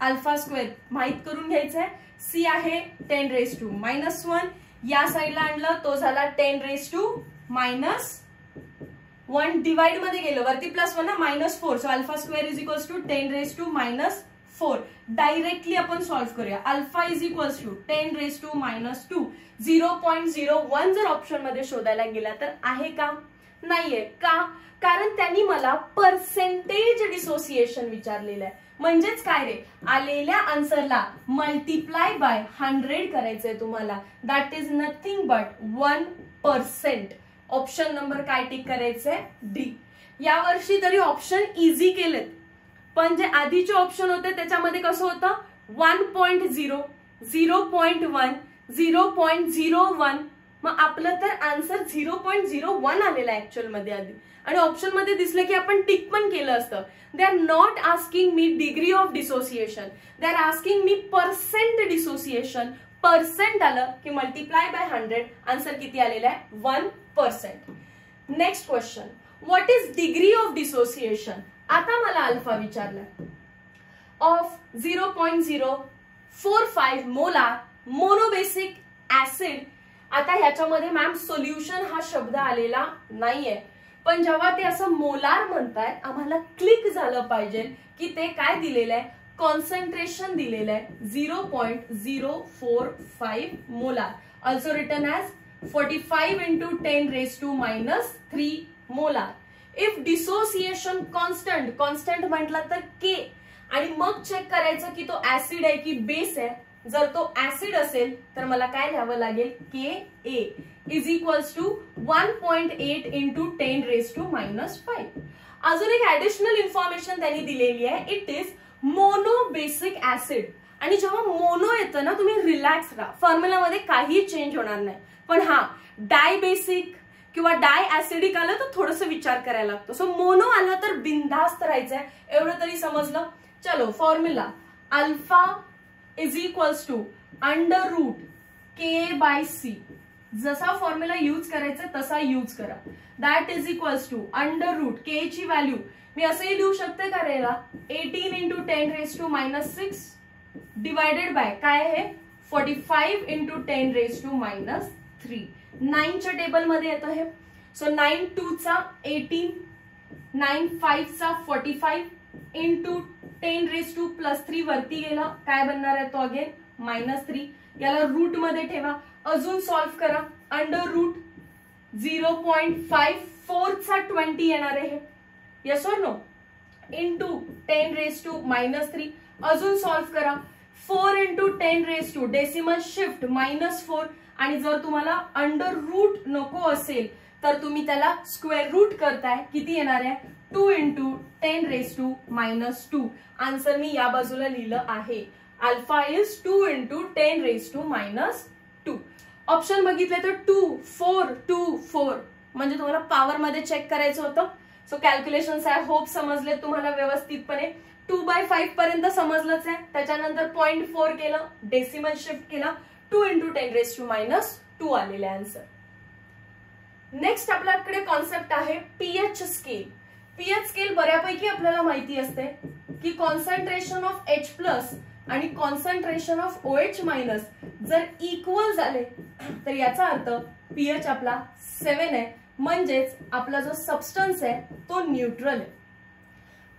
अल्फा स्क्वेअर माहित करून घ्यायचंय. C आहे 10⁻⁻1. या साईडला आणलं तो झाला 10⁻⁻1 डिवाइड मध्ये गेलो वरती +1 ना -4. So alpha square is equals to 10⁻⁻4. Directly आपण सॉल्व्ह करूया. Alpha is equals to 10⁻². 0.01 जर ऑप्शन मध्ये शोधायला गेला तर आहे का? नाहीये. का? कारण त्यांनी मला पर्सेंटेज डिसोसिएशन विचारलेलं आहे. म्हणजेच काय रे? आलेल्या आन्सरला मल्टिप्लाय बाय 100 करायचंय तुम्हाला. That is nothing but 1%. Option number काय टिक करायचंय? डी. यावर्षी तरी ऑप्शन इझी केलेत पण जे आधीचे ऑप्शन होते त्याच्यामध्ये कसं होतं? 1.0, 0.1, 0.01. मग आपलं तर आन्सर 0.01 आलेला ऍक्च्युअल मध्ये आधी आणि ऑप्शन मध्ये दिसलं की आपण टिक पण केलं असतं. They are not asking me degree of dissociation, they are asking me percent dissociation. Percent आलं की मल्टिप्लाय बाय 100. आन्सर किती आलेला आहे? 1%. Next question, what is degree of dissociation? आता मला अल्फा विचारलाय. Of 0.045 molar monobasic acid. आता ह्याच्यामध्ये मॅम सोल्युशन हा शब्द आलेला नाहीये पण जेव्हा ते असं मोलार म्हणतायत आम्हाला क्लिक झालं पाहिजे की ते काय दिलेलं आहे? कॉन्सन्ट्रेशन दिलेलं आहे 0.045 molar. Also written as 45 into 10⁻³ molar. If dissociation constant, constant म्हटलं तर के आणि मग चेक करायचं की तो ऍसिड आहे की बेस आहे. जर तो ऍसिड असेल तर मला काय लिहावं लागेल? Ka is equals to 1.8 into 10⁻⁵. अजून एक ऍडिशनल इन्फॉर्मेशन त्यांनी दिलेली आहे. It is monobasic acid. आणि जेव्हा मोनो येतं ना तुम्ही रिलॅक्स राहा, फॉर्म्युलामध्ये काही चेंज होणार नाही. पण हा डाय बेसिक किंवा डाय ऍसिडिक आलं तर थोडस विचार करायला लागतो. सो मोनो आलं तर बिनधास्त राहायचंय, एवढं तरी समजलं. चलो formula alpha is equals to under root K/C. जसा फॉर्म्युला यूज करायचा तसा यूज करा. That is equals to under root K ची व्हॅल्यू मी असंही लिहू शकते का रेला 18 × 10⁻⁻6 डिवायडेड बाय काय आहे 45 × 10⁻³ 9च्या टेबल मध्ये येतं हे. सो 9 2 चा 18, 9 5 चा 45 × 10⁻³ वरती गेला काय बनणार आहे तो अगेन -3. याला रूट मध्ये ठेवा, अजून सॉल्व्ह करा. अंडर रूट 0.54 चा 20 येणार आहे, येस ऑर नो, इंटू 10⁻³ अजून सॉल्व्ह करा. 4 × 10⁻, डेसिमल शिफ्ट -4. आणि जर तुम्हाला अंडर रूट नको असेल तर तुम्ही त्याला स्क्वेअर रूट करताय, किती येणार आहे 2 × 10⁻². आन्सर मी या बाजूला लिहिलं आहे. Alpha is 2 × 10⁻². ऑप्शन बघितले तर 2 4 2 4 म्हणजे तुम्हाला पॉवर मध्ये चेक करायचं होतं. सो कॅल्क्युलेशन्स आय होप समजले तुम्हाला व्यवस्थितपणे. 2/5 पर्यंत समजलंच आहे, त्याच्यानंतर 0.4 केलं, डेसिमल शिफ्ट केला, 2 × 10⁻² आलेले आन्सर. नेक्स्ट आपल्याकडे कॉन्सेप्ट आहे पीएच स्केल. पीएच स्केल बऱ्यापैकी आपल्याला माहिती असते की कॉन्सन्ट्रेशन ऑफ H+ आणि कॉन्सन्ट्रेशन ऑफ OH- जर इक्वल झाले तर याचा अर्थ पीएच आपला 7 आहे, म्हणजेच आपला जो सबस्टन्स आहे तो न्यूट्रल आहे.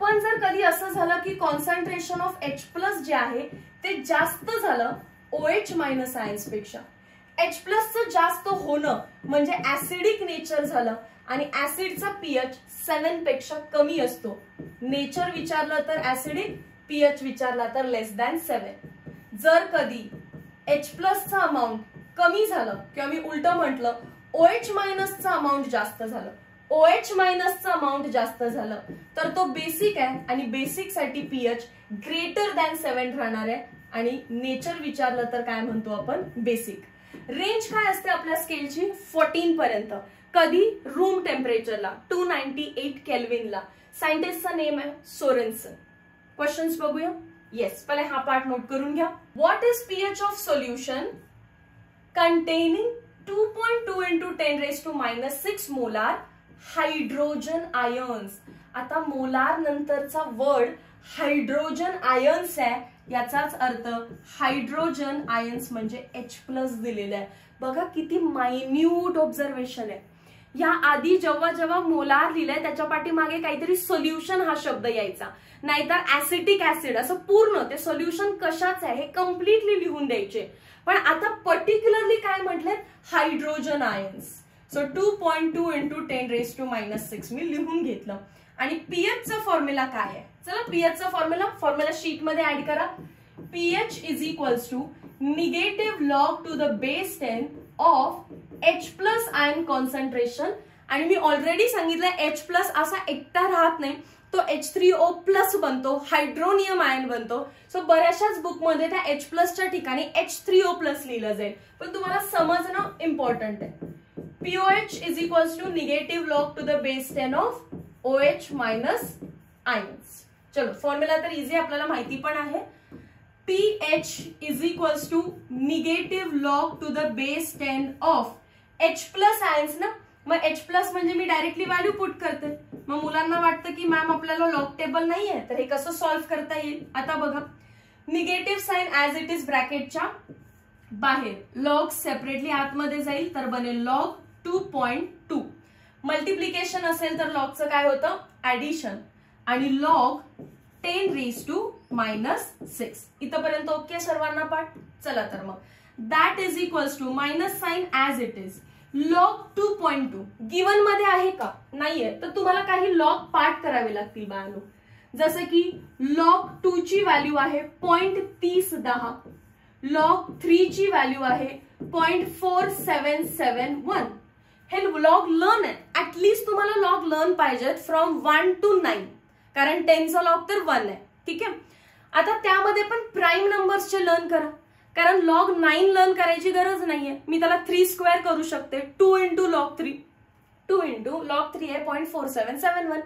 पण जर कधी असं झालं की कॉन्सन्ट्रेशन ऑफ H+ जे आहे ते जास्त झालं OH- आयन्स पेक्षा, H+ जास्त होणं म्हणजे ऍसिडिक नेचर झालं आणि ऍसिडचा पीएच 7 पेक्षा कमी असतो. नेचर विचारलं तर ऍसिडिक, पीएच विचारला तर <7. जर कधी H+ चा अमाऊंट कमी झालं किंवा मी उलट म्हटलं OH- चा अमाऊंट जास्त झालं, OH- चा अमाऊंट जास्त झालं तर तो बेसिक आहे आणि बेसिक साठी पीएच <7 राहणार आहे. आणि नेचर विचारलं तर काय म्हणतो आपण बेसिक. रेंज काय असते आपल्या स्केलची 14 पर्यंत. कधी रूम टेम्परेचरला 298 केल्विनला. सायंटिस्टचं नेम आहे सोरेन्सन. क्वेश्चन्स बघूया. येस, पहिले हा पार्ट नोट करून घ्या. What is pH of solution containing 2.2 × 10⁻6 molar hydrogen ions. आता मोलार नंतरचा वर्ड हायड्रोजन आयन्स आहे, याचाच अर्थ हायड्रोजन आयन्स म्हणजे H+ दिलेला आहे. बघा किती मायन्यूट ऑब्झर्वेशन आहे. या आधी जेव्हा जेव्हा मोलार लिहिलंय त्याच्या पाठीमागे काहीतरी सोल्युशन हा शब्द यायचा, नाहीतर ऍसिटिक ऍसिड, असं पूर्ण ते सोल्युशन कशाच आहे हे कम्प्लिटली लिहून द्यायचे. पण आता पर्टिक्युलरली काय म्हटलंय हायड्रोजन आयन्स. सो 2.2 × 10⁻6 मी लिहून घेतलं. आणि पीएच चा फॉर्म्युला काय आहे, चला पीएच चा फॉर्म्युला शीट मध्ये ऍड करा. PH is equals to -log⁻10 of H+ ion concentration. आणि मी ऑलरेडी सांगितलं H+ असा एकटा राहत नाही, तो H3O+ बनतो, हायड्रोनियम आयन बनतो. सो बऱ्याचशाच बुक मध्ये त्या H+ च्या ठिकाणी H3O+ लिहिलं जाईल, पण तुम्हाला समजणं इम्पॉर्टंट आहे. POH is equals to -log⁻10 of OH- ions. चलो फॉर्म्युला तर इझी आपल्याला माहिती पण आहे. pH is equals to -log⁻10 of H+ ions ना. मग H+ म्हणजे मी डायरेक्टली व्हॅल्यू पुट करते. मग मुलांना वाटतं की मॅम आपल्याला लॉग टेबल नाहीये तर हे कसं सॉल्व्ह करता येईल. आता बघा negative sign as it is ब्रॅकेटच्या बाहेर, लॉग सेपरेटली आतमध्ये जाईल तर बनेल log 2.2. मल्टिप्लिकेशन असेल तर लॉगचं काय होतं ऍडिशन, आणि log 10⁻6. इथपर्यंत ओके सर्वांना पाठ. चला तर मग that is equals to minus sign as it is log 2.2 given मध्ये आहे का नाहीये, तर तुम्हाला काही लॉग पार्ट करावे लागतील बाळांनो. जसं की log 2 ची व्हॅल्यू आहे 0.3010, log 3 ची व्हॅल्यू आहे 0.4771. हे लॉग लर्न आहे, ऍटलीस्ट तुम्हाला लॉग लर्न पाहिजेत फ्रॉम 1 to 9, कारण 10चा लॉग तर 1 आहे. ठीक आहे. आता त्यामध्ये पण प्राईम नंबर्सचे लर्न करा, कारण log 9 लर्न करायची गरज नाहीये. मी त्याला 3 स्क्वेअर करू शकते. 2 इंटू log 3, 2 इंटू log 3 आहे 0.4771.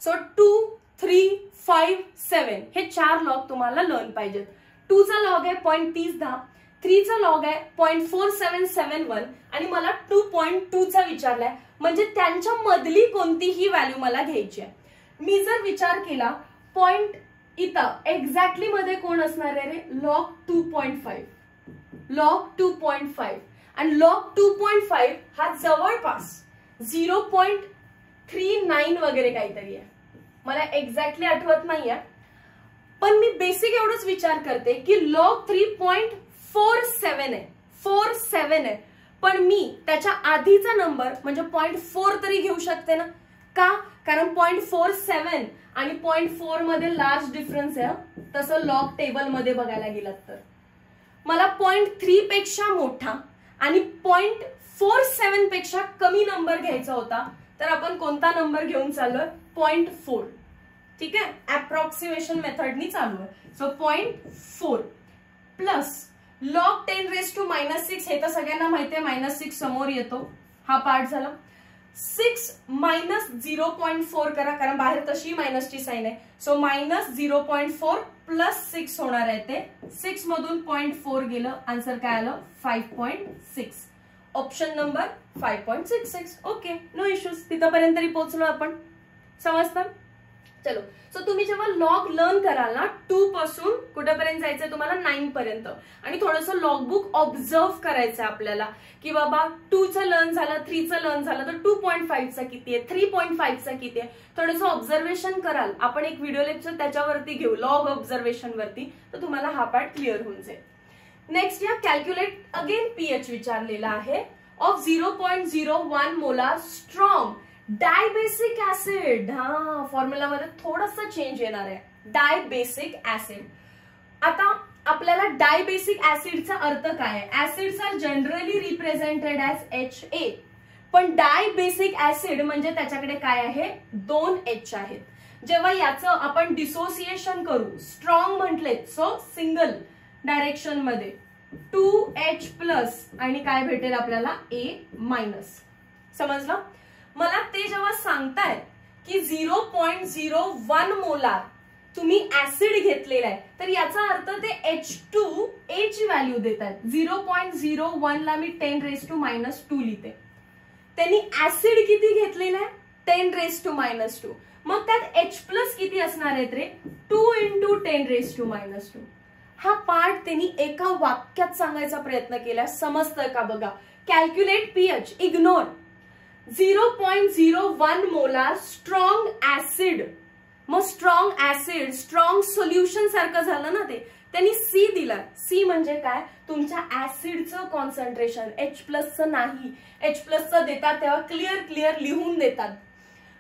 सो 2, 3, 5, 7 हे 4 लॉग तुम्हाला लर्न पाहिजेत. 2 चा लॉग आहे 0.3010, 3 चा लॉग आहे 0.4771 आणि मला 2.2 चा विचारलाय, म्हणजे त्यांच्या मधली कोणतीही व्हॅल्यू मला घ्यायची आहे. मी जर विचार केला पॉइंट इथं एक्झॅक्टली मध्ये कोण असणार आहे रे, log 2.5, log 2.5 आणि log 2.5 हा जवळपास 0.39 वगैरे काहीतरी आहे, मला एक्झॅक्टली आठवत नाहीये. पण मी बेसिक एवढंच विचार करते की log 3.47 आहे, 47 आहे, पण मी त्याच्या आधीचा नंबर म्हणजे 0.4 तरी घेऊ शकते ना. का? कारण 0.47 आणि 0.4 मध्ये लार्ज डिफरन्स आहे. तसं लॉग टेबल मध्ये बघायला गेलात तर मला 0.3 पेक्षा मोठा आणि 0.47 पेक्षा कमी नंबर घ्यायचा होता, तर आपण कोणता नंबर घेऊन चाललोय, 0.4. ठीक आहे, अप्रॉक्सिमेशन मेथडनी चालू आहे. सो 0.4 प्लस log 10⁻⁻6 हे तर सगळ्यांना माहिती आहे, -6 समोर येतो, हा पार्ट झाला. 6 मायनस 0.4 करा, कारण बाहेर तशी मायनसची साइन आहे. सो -0.4 प्लस 6 होणार आहे ते. 6 मधून 0.4 गेलं, आन्सर काय आलं 5.6. Option number 5.66. Okay, no issues, तिथपर्यंत तरी पोहोचलो आपण. समजतं? चलो, सो तुम्ही जेव्हा लॉग लर्न कराल ना 2 पासून कुठेपर्यंत जायचंय तुम्हाला 9 पर्यंत, आणि थोडंसं लॉग बुक ऑब्झर्व करायचं आपल्याला की बाबा 2 चं लर्न झालं, 3 चं लर्न झालं, तर 2.5 चा किती आहे, 3.5 चा किती आहे, थोडंसं ऑब्झर्वेशन कराल. आपण एक व्हिडिओ लेक्चर त्याच्यावरती घेऊ, लॉग ऑब्झर्वेशन वरती, तर तुम्हाला हा पार्ट क्लिअर होऊन जाईल. नेक्स्ट या कॅल्क्युलेट अगेन पीएच विचारलेला आहे of 0.01 molar strong dibasic acid. हा, फॉर्म्युला मध्ये थोडंसं चेंज येणार आहे, डायबेसिक ऍसिड. आता आपल्याला डायबेसिक ऍसिडचा अर्थ काय आहे, acids are generally represented as HA, पण डायबेसिक ऍसिड म्हणजे त्याच्याकडे काय आहे, 2 H आहेत. जेव्हा याचं आपण डिसोसिएशन करू, स्ट्रॉंग म्हटले, सो सिंगल डायरेक्शन मध्ये 2H प्लस आणि काय भेटेल आपल्याला A मायनस. समजलं? मला ते जेव्हा सांगतायत की 0.01 मोलार तुम्ही ऍसिड घेतलेला आहे, तर याचा अर्थ ते H2A ची व्हॅल्यू देत आहेत. 0.01 ला मी 10⁻⁻2 लिहिते. त्यांनी ऍसिड किती घेतलेलं आहे, 10⁻⁻2. मग त्यात H प्लस किती असणार आहेत रे, 2 इंटू 10⁻⁻2. हा पार्ट त्यांनी एका वाक्यात सांगायचा प्रयत्न केला. समजतंय का बघा, calculate pH, ignore. 0.01 molar strong acid, मग स्ट्रॉंग ऍसिड स्ट्रॉंग सोल्युशन सारखं झालं ना ते. त्यांनी सी दिला. सी म्हणजे काय, तुमच्या ऍसिडचं कॉन्सन्ट्रेशन. H प्लसचं नाही, H प्लसचं देतात तेव्हा क्लिअर लिहून देतात.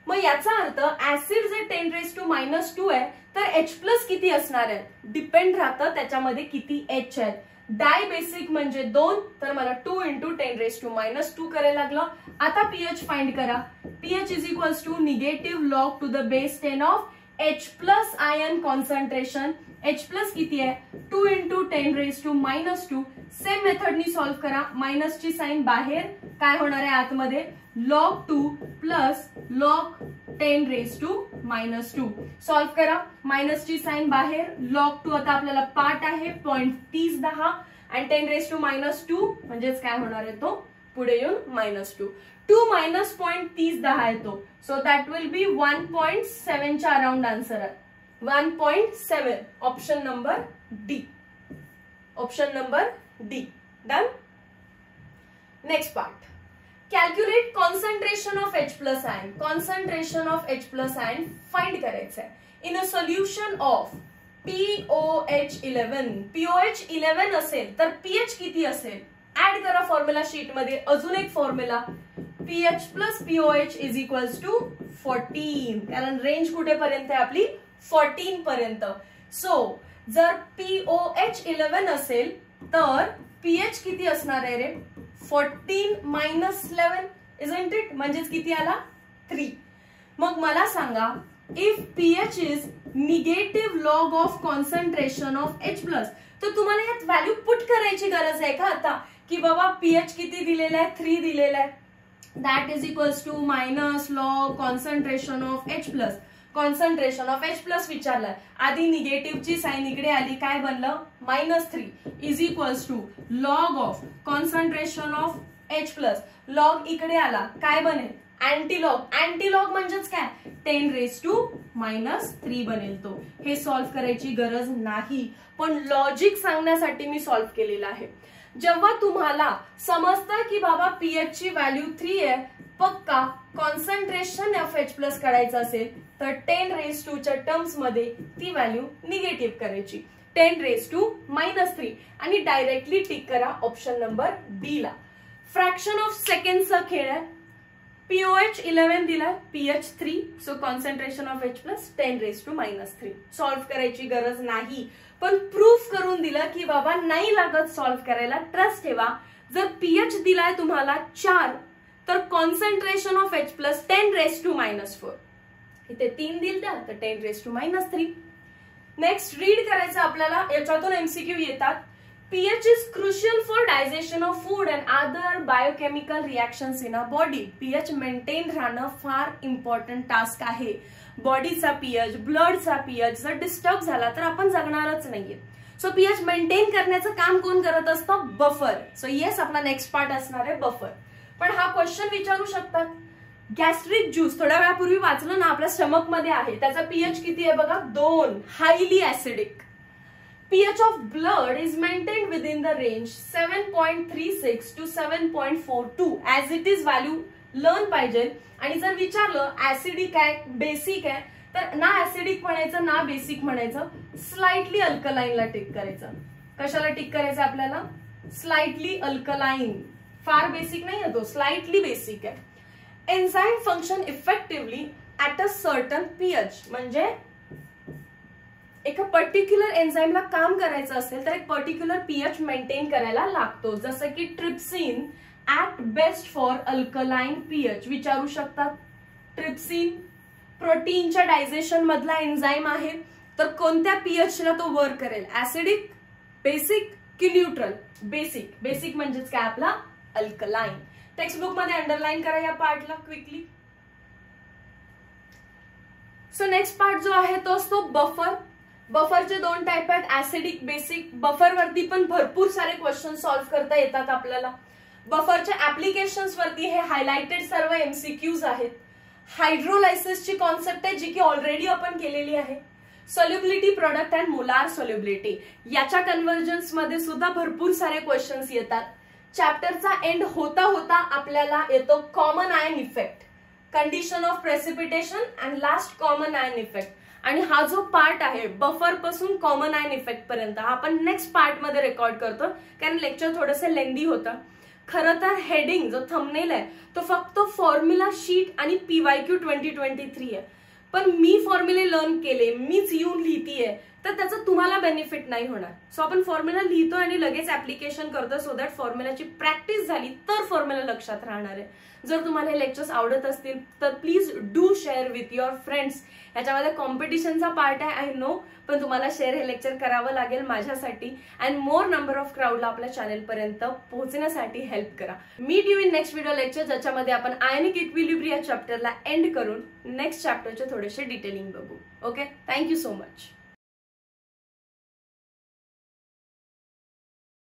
मग याचा अर्थ ऍसिड जे 10⁻⁻2 आहे, तर H प्लस किती असणार आहे, डिपेंड राहतं त्याच्यामध्ये किती H आहेत. डायबेसिक म्हणजे 2, तर मला 2 इंटू 10⁻⁻2 करायला लागलं. आता पीएच फाइंड करा. PH is equals to negative log to the base 10 of H plus ion concentration. H plus किती आहे, 2 इंटू 10⁻⁻2. सेम मेथडनी सॉल्व्ह करा. मायनसची साइन बाहेर, काय होणार आहे आतमध्ये, log 2 प्लस log 10⁻⁻2. सॉल्व्ह करा. मायनसची साइन बाहेर, log 2 आता आपल्याला पार्ट आहे 0.3010 आणि 10⁻⁻2 म्हणजेच काय होणार आहे तो पुढे येऊन -2. 2 मायनस 0.3010 येतो. सो दॅट विल बी 1.7 च्या अराउंड आन्सर आहे. 1.7. Option number D. Option number D. Done. Next part, calculate concentration of H plus ion. Concentration of H plus ion find करायचं आहे in a solution of POH11. POH11 असेल तर pH किती असेल, add करा formula sheet मध्ये. अजून एक formula, pH plus pOH is equals to 14, कारण रेंज कुठेपर्यंत आहे आपली, 14 पर्यंत. सो जर POH11 असेल तर पीएच किती असणार आहे रे, 14 मायनस 11 इजंट इट, म्हणजेच किती आला, 3. मग मला सांगा, if pH is negative log of concentration of H plus. तर तुम्हाला यात व्हॅल्यू पुट करायची गरज आहे का आता, की बाबा पीएच किती दिलेला आहे, 3 दिलेला आहे, that is equals to minus log concentration of H plus. Concentration of H plus विचारलाय, आधी निगेटिव्हची साइन इकडे आली, काय बनलं -3 is equals to log of concentration of H plus. Log इकडे आला, काय बनेल अँटीलॉग. अँटीलॉग म्हणजेच काय 10⁻³ बनेल तो. हे सॉल्व्ह करायची गरज नाही, पण लॉजिक सांगण्यासाठी मी सॉल्व्ह केलेलं आहे. जेव्हा तुम्हाला समजतं की बाबा पीएच ची व्हॅल्यू 3 आहे, पक्का कॉन्सन्ट्रेशन ऑफ H प्लस काढायचं असेल तर 10⁻² च्या टर्म्स मध्ये ती व्हॅल्यू निगेटिव्ह करायची, 10⁻³ आणि डायरेक्टली टिक करा ऑप्शन नंबर डी ला. फ्रॅक्शन ऑफ सेकंडचा खेळ आहे. पीओएच 11 दिलाय, pH 3, so concentration of H plus 10⁻³ solve करायची गरज नाही, पण प्रूफ करून दिलं की बाबा नाही लागत सॉल्व्ह करायला. ट्रस्ट ठेवा, जर पीएच दिलाय तुम्हाला 4 तर कॉन्सन्ट्रेशन ऑफ H प्लस 10⁻⁻⁴. इथे 3 दिल द्या तर 10⁻⁻3. नेक्स्ट रीड करायचं आपल्याला, याच्यातून एमसीक्यू येतात. pH is crucial for digestion of food and other biochemical reactions in our body. pH maintain राहणं फार इम्पॉर्टंट टास्क आहे. बॉडीचा pH, ब्लडचा pH जर डिस्टर्ब झाला तर आपण जगणारच नाहीये. सो pH मेंटेन करण्याचं काम कोण करत असतं, बफर. सो येस, आपला नेक्स्ट पार्ट असणार आहे बफर. पण हा क्वेश्चन विचारू शकतात, गॅस्ट्रिक ज्यूस थोड्या वेळापूर्वी वाचलं ना, आपल्या स्टमक मध्ये आहे, त्याचा pH किती आहे बघा 2, highly acidic. pH of blood is maintained within the range 7.36 to 7.42 as it is value learn पाहिजे. आणि जर विचारलं ऍसिडिक आहे बेसिक आहे तर ना ऍसिडिक म्हणायचं ना बेसिक म्हणायचं, स्लाइटली अल्कलाईनला टिक करायचं. कशाला टिक करायचं आपल्याला, स्लाइटली अल्कलाईन. फार बेसिक नाही आहे तो, स्लाइटली बेसिक आहे. Enzyme function effectively at a certain pH, म्हणजे एका पर्टिक्युलर एन्झाईमला काम करायचं असेल तर एक पर्टिक्युलर pH मेंटेन करायला लागतो. जसं की trypsin at best for alkaline pH विचारू शकतात. ट्रिप्सिन प्रोटीनच्या डायजेशन मधला एन्झाईम आहे, तर कोणत्या pH ला तो वर्क करेल, ऍसिडिक, बेसिक की न्यूट्रल. बेसिक. बेसिक म्हणजेच काय आपला अल्कलाईन. टेक्स्टबुक मध्ये अंडरलाईन करा या पार्टला क्विकली. सो नेक्स्ट पार्ट जो आहे तो असतो बफर. बफरचे 2 टाइप आहेत, ऍसिडिक, बेसिक. बफर वरती पण भरपूर सारे क्वेश्चन सॉल्व्ह करता येतात आपल्याला. बफरच्या ऍप्लिकेशन्स वरती हे हायलाइटेड सर्व एमसीक्यूज आहेत. हायड्रोलायसिसची कॉन्सेप्ट आहे जी की ऑलरेडी आपण केलेली आहे. Solubility product and molar solubility, याच्या कन्व्हर्जन्स मध्ये सुद्धा भरपूर सारे क्वेश्चन्स येतात. चॅप्टरचा एंड होता होता आपल्याला येतो common ion effect, condition of precipitation and last common ion effect. आणि हा जो पार्ट आहे बफर पासून कॉमन आयन इफेक्ट पर्यंत हा आपण नेक्स्ट पार्ट मध्ये रेकॉर्ड करतो, कारण लेक्चर थोडंसं लेंदी होतं. खरं तर हेडिंग जो थंबनेल आहे तो फक्त फॉर्म्युला शीट आणि PYQ 2023 आहे, पण मी फॉर्म्युले लर्न केले, मीच येऊन लिहितीये, तर त्याचं तुम्हाला बेनिफिट नाही होणार. सो आपण फॉर्म्युला लिहितो आणि लगेच ऍप्लिकेशन करतो, सो दॅट फॉर्म्युलाची प्रॅक्टिस झाली तर फॉर्म्युला लक्षात राहणार आहे. जर तुम्हाला हे लेक्चर्स आवडत असतील तर please do share with your friends. याच्यामध्ये कॉम्पिटिशनचा पार्ट आहे आय नो, पण तुम्हाला शेअर हे लेक्चर करावं लागेल माझ्यासाठी, अँड मोर नंबर ऑफ क्राऊडला आपल्या चॅनल पर्यंत पोहोचण्यासाठी हेल्प करा. Meet you in next video lecture, ज्याच्यामध्ये आपण आयनिक इक्विलिब्रियम चॅप्टरला एंड करून नेक्स्ट चॅप्टरचे थोडेसे डिटेलिंग बघू. Okay, thank you so much.